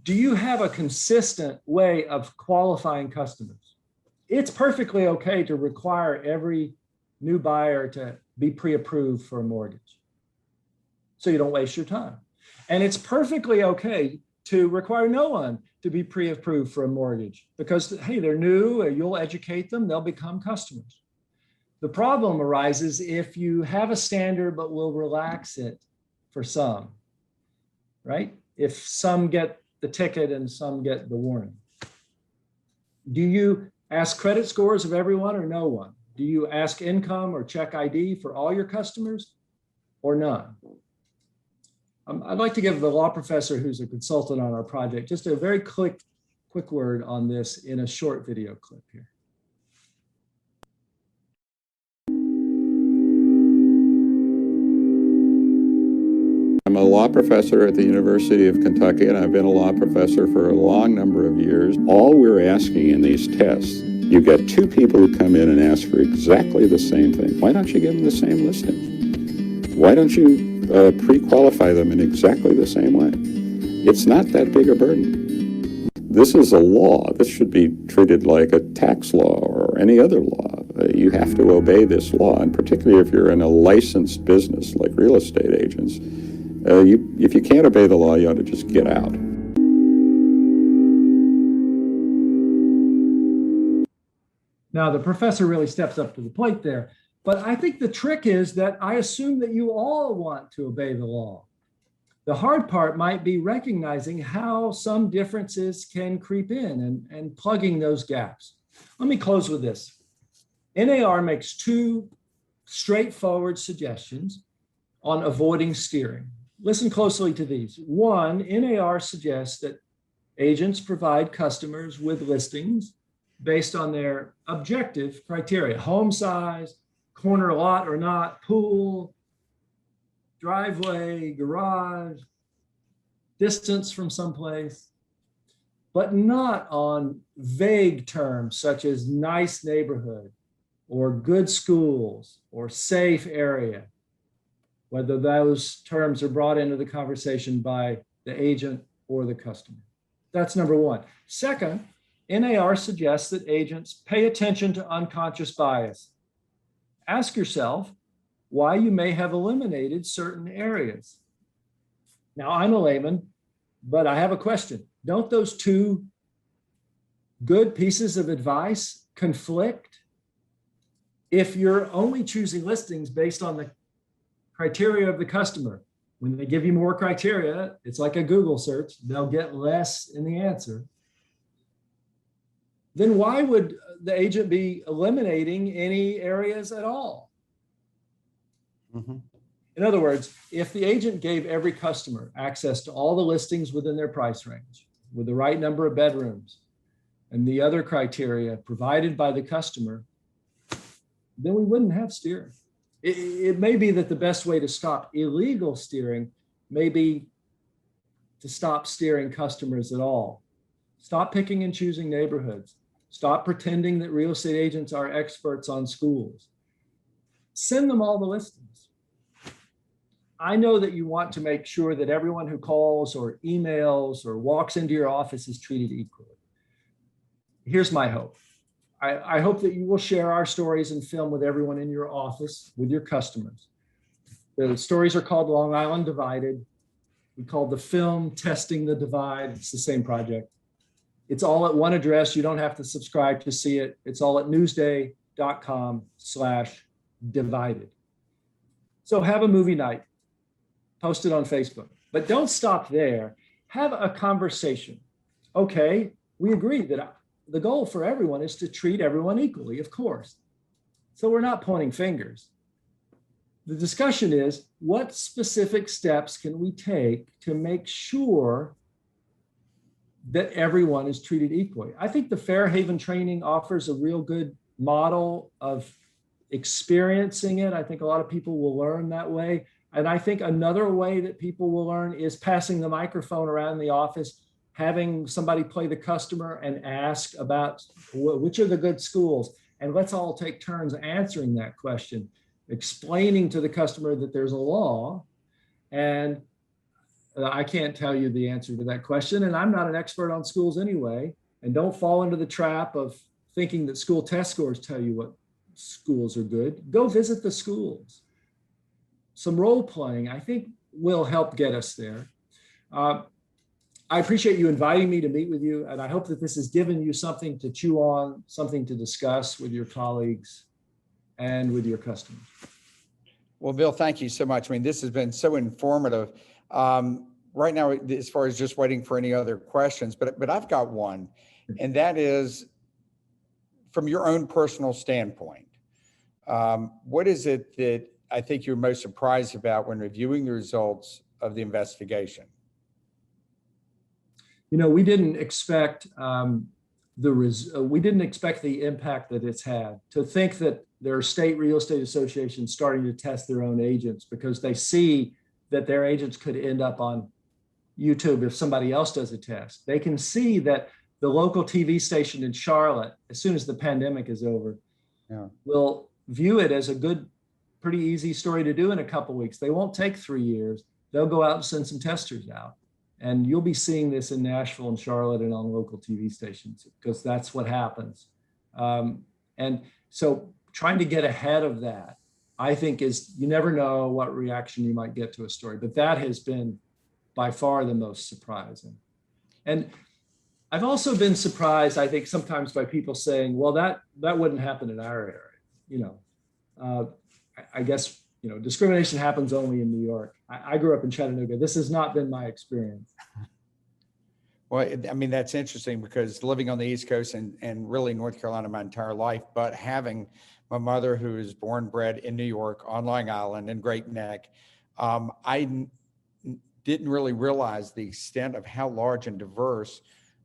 Do you have a consistent way of qualifying customers? It's perfectly okay to require every new buyer to be pre-approved for a mortgage, so you don't waste your time. And it's perfectly okay to require no one to be pre-approved for a mortgage because, hey, they're new, you'll educate them, they'll become customers. The problem arises if you have a standard but will relax it for some, right? If some get the ticket and some get the warning. Do you ask credit scores of everyone or no one? Do you ask income or check ID for all your customers? or none. I'd like to give the law professor who's a consultant on our project just a very quick word on this in a short video clip here. I'm a law professor at the University of Kentucky, and I've been a law professor for a long number of years. All we're asking in these tests, you get two people who come in and ask for exactly the same thing. Why don't you give them the same listing? Why don't you pre-qualify them in exactly the same way? It's not that big a burden. This is a law. This should be treated like a tax law or any other law. You have to obey this law, and particularly if you're in a licensed business like real estate agents, if you can't obey the law, you ought to just get out. Now, the professor really steps up to the plate there, but I think the trick is that I assume that you all want to obey the law. The hard part might be recognizing how some differences can creep in and plugging those gaps. Let me close with this. NAR makes two straightforward suggestions on avoiding steering. Listen closely to these. One, NAR suggests that agents provide customers with listings based on their objective criteria: home size, corner lot or not, pool, driveway, garage, distance from someplace, but not on vague terms such as nice neighborhood or good schools or safe area, whether those terms are brought into the conversation by the agent or the customer. That's number one. Second, NAR suggests that agents pay attention to unconscious bias. Ask yourself why you may have eliminated certain areas. Now, I'm a layman, but I have a question. Don't those two good pieces of advice conflict? If you're only choosing listings based on the criteria of the customer, when they give you more criteria, it's like a Google search, they'll get less in the answer. Then why would the agent be eliminating any areas at all? Mm-hmm. In other words, if the agent gave every customer access to all the listings within their price range with the right number of bedrooms and the other criteria provided by the customer, then we wouldn't have steering. It may be that the best way to stop illegal steering may be to stop steering customers at all. Stop picking and choosing neighborhoods. Stop pretending that real estate agents are experts on schools. Send them all the listings. I know that you want to make sure that everyone who calls or emails or walks into your office is treated equally. Here's my hope. I hope that you will share our stories and film with everyone in your office, with your customers. The stories are called Long Island Divided. We call the film Testing the Divide. It's the same project. It's all at one address. You don't have to subscribe to see it. It's all at newsday.com/divided. So have a movie night, post it on Facebook, but don't stop there. Have a conversation. Okay, we agree that the goal for everyone is to treat everyone equally, of course. So we're not pointing fingers. The discussion is, what specific steps can we take to make sure that everyone is treated equally? I think the Fairhaven training offers a real good model of experiencing it. I think a lot of people will learn that way. And I think another way that people will learn is passing the microphone around the office, having somebody play the customer and ask about which are the good schools. And let's all take turns answering that question, explaining to the customer that there's a law. And I can't tell you the answer to that question. And I'm not an expert on schools anyway. And don't fall into the trap of thinking that school test scores tell you what schools are good. Go visit the schools. Some role playing, I think, will help get us there. I appreciate you inviting me to meet with you, and I hope that this has given you something to chew on, something to discuss with your colleagues and with your customers. Well, Bill, thank you so much. I mean, this has been so informative. Right now, as far as just waiting for any other questions, but I've got one, and that is, from your own personal standpoint, what is it that I think you're most surprised about when reviewing the results of the investigation? We didn't expect we didn't expect the impact that it's had. To think that there are state real estate associations starting to test their own agents because they see that their agents could end up on YouTube if somebody else does a test. They can see that the local TV station in Charlotte, as soon as the pandemic is over, will view it as a good, pretty easy story to do in a couple of weeks. They won't take 3 years. They'll go out and send some testers out. And you'll be seeing this in Nashville and Charlotte and on local TV stations because that's what happens. And so trying to get ahead of that, I think you never know what reaction you might get to a story, but that has been by far the most surprising. And I've also been surprised, I think, sometimes by people saying, well, that wouldn't happen in our area. I guess, discrimination happens only in New York. I grew up in Chattanooga. This has not been my experience. Well, I mean, that's interesting because living on the East Coast and really North Carolina my entire life, but having my mother who is born and bred in New York on Long Island in Great Neck, I didn't really realize the extent of how large and diverse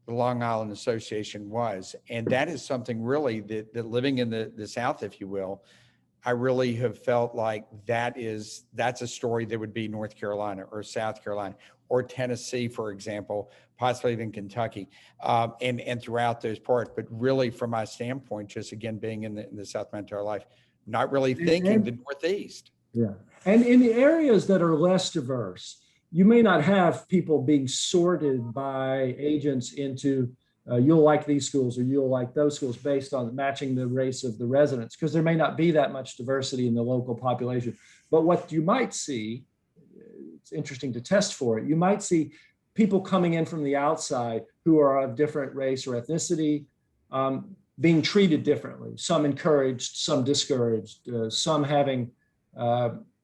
the Long Island Association was. And that is something really that living in the South, if you will, I really have felt like that's a story that would be North Carolina or South Carolina or Tennessee, for example, possibly even Kentucky, and throughout those parts. But really, from my standpoint, just again being in the South my entire life, not really thinking the Northeast. Yeah, and in the areas that are less diverse, you may not have people being sorted by agents into you'll like these schools or you'll like those schools based on matching the race of the residents, because there may not be that much diversity in the local population. But what you might see, it's interesting to test for it, you might see people coming in from the outside who are of different race or ethnicity being treated differently, some encouraged, some discouraged, some having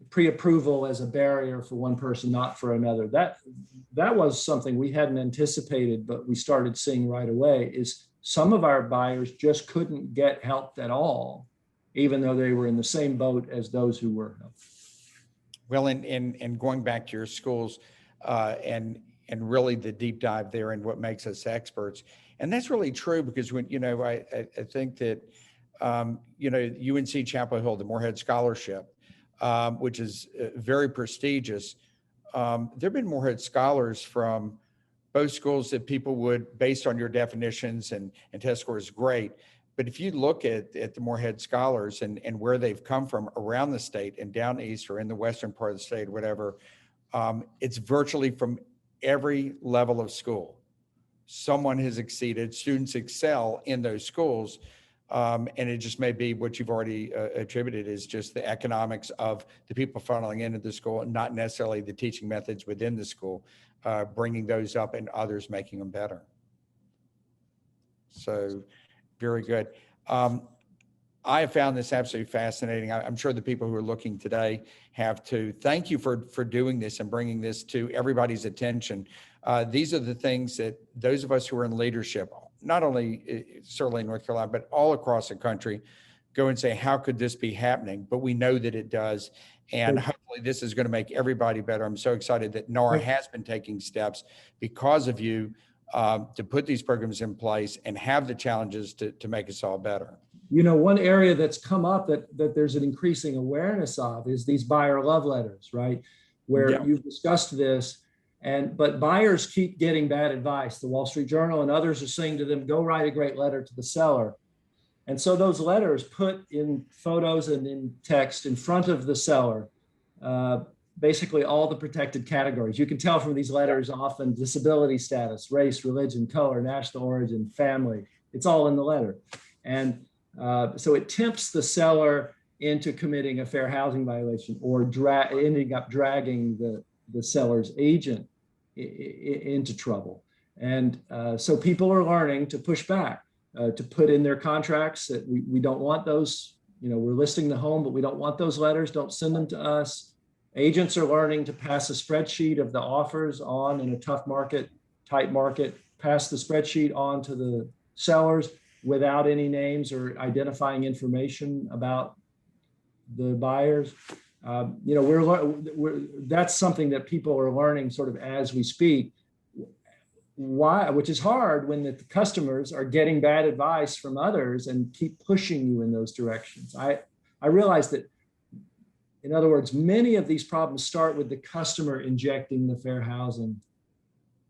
pre-approval as a barrier for one person, not for another. That was something we hadn't anticipated, but we started seeing right away is some of our buyers just couldn't get help at all, even though they were in the same boat as those who were helped. Well, and going back to your schools and really the deep dive there and what makes us experts. And that's really true because when, I think that, UNC Chapel Hill, the Morehead Scholarship, which is very prestigious. There have been Morehead scholars from both schools that people would, based on your definitions and test scores, great. But if you look at the Morehead scholars and where they've come from around the state and down east or in the western part of the state, whatever, it's virtually from every level of school. Someone has exceeded, students excel in those schools. And it just may be what you've already attributed is just the economics of the people funneling into the school and not necessarily the teaching methods within the school, bringing those up and others making them better. So very good. I have found this absolutely fascinating. I'm sure the people who are looking today have too. Thank you for doing this and bringing this to everybody's attention. These are the things that those of us who are in leadership, not only certainly in North Carolina, but all across the country, go and say, how could this be happening? But we know that it does. And hopefully this is going to make everybody better. I'm so excited that NAR has been taking steps because of you to put these programs in place and have the challenges to make us all better. One area that's come up that there's an increasing awareness of is these buyer love letters, right? Where you've discussed this. But buyers keep getting bad advice. The Wall Street Journal and others are saying to them, go write a great letter to the seller. And so those letters put in photos and in text in front of the seller, basically all the protected categories. You can tell from these letters often disability status, race, religion, color, national origin, family. It's all in the letter. And so it tempts the seller into committing a fair housing violation or ending up dragging the seller's agent into trouble. And so people are learning to push back, to put in their contracts that we don't want those, we're listing the home, but we don't want those letters, don't send them to us. Agents are learning to pass a spreadsheet of the offers on in a tough market, tight market, pass the spreadsheet on to the sellers without any names or identifying information about the buyers. That's something that people are learning sort of as we speak. Why, which is hard when the customers are getting bad advice from others and keep pushing you in those directions. I realize that, in other words, many of these problems start with the customer injecting the fair housing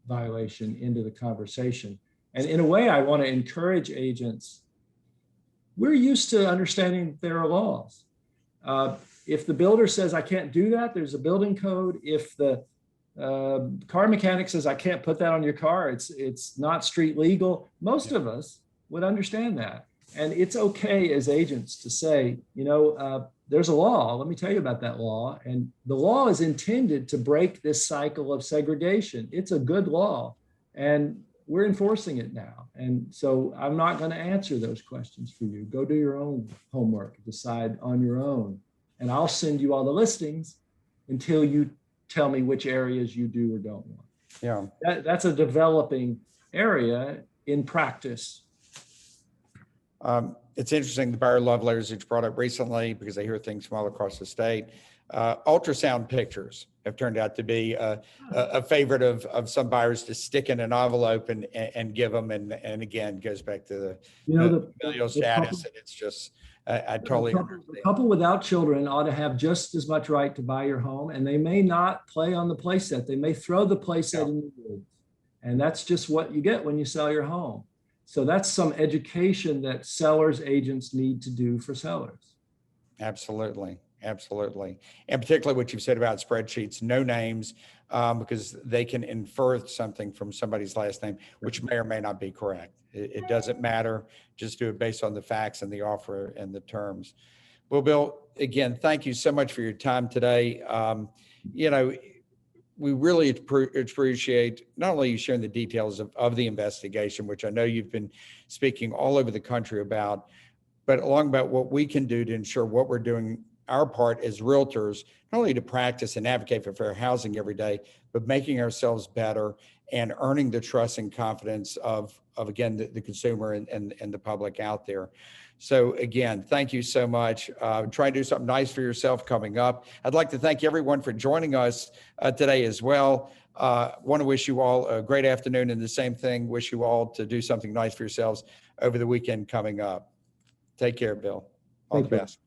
violation into the conversation. And in a way, I want to encourage agents. We're used to understanding there are laws. If the builder says I can't do that, there's a building code. If the car mechanic says I can't put that on your car, it's not street legal. Most of us would understand that. And it's okay as agents to say, there's a law. Let me tell you about that law. And the law is intended to break this cycle of segregation. It's a good law, and we're enforcing it now. And so I'm not going to answer those questions for you. Go do your own homework, decide on your own. And I'll send you all the listings until you tell me which areas you do or don't want. Yeah. That's a developing area in practice. It's interesting, the buyer love letters that you brought up recently, because I hear things from all across the state. Ultrasound pictures have turned out to be a favorite of some buyers to stick in an envelope and give them. And again, goes back to the familial status. And it's just, I totally understand. A couple without children ought to have just as much right to buy your home, and they may not play on the playset. They may throw the playset in the woods. And that's just what you get when you sell your home. So that's some education that sellers agents need to do for sellers. Absolutely. Absolutely. And particularly what you've said about spreadsheets, no names, because they can infer something from somebody's last name, which may or may not be correct. It doesn't matter. Just do it based on the facts and the offer and the terms. Well, Bill, again, thank you so much for your time today. We really appreciate not only you sharing the details of the investigation, which I know you've been speaking all over the country about, but along about what we can do to ensure what we're doing our part as realtors, not only to practice and advocate for fair housing every day, but making ourselves better and earning the trust and confidence of again, the consumer and the public out there. So again, thank you so much. Try and do something nice for yourself coming up. I'd like to thank everyone for joining us today as well. Want to wish you all a great afternoon, and the same thing, wish you all to do something nice for yourselves over the weekend coming up. Take care, Bill. All the best.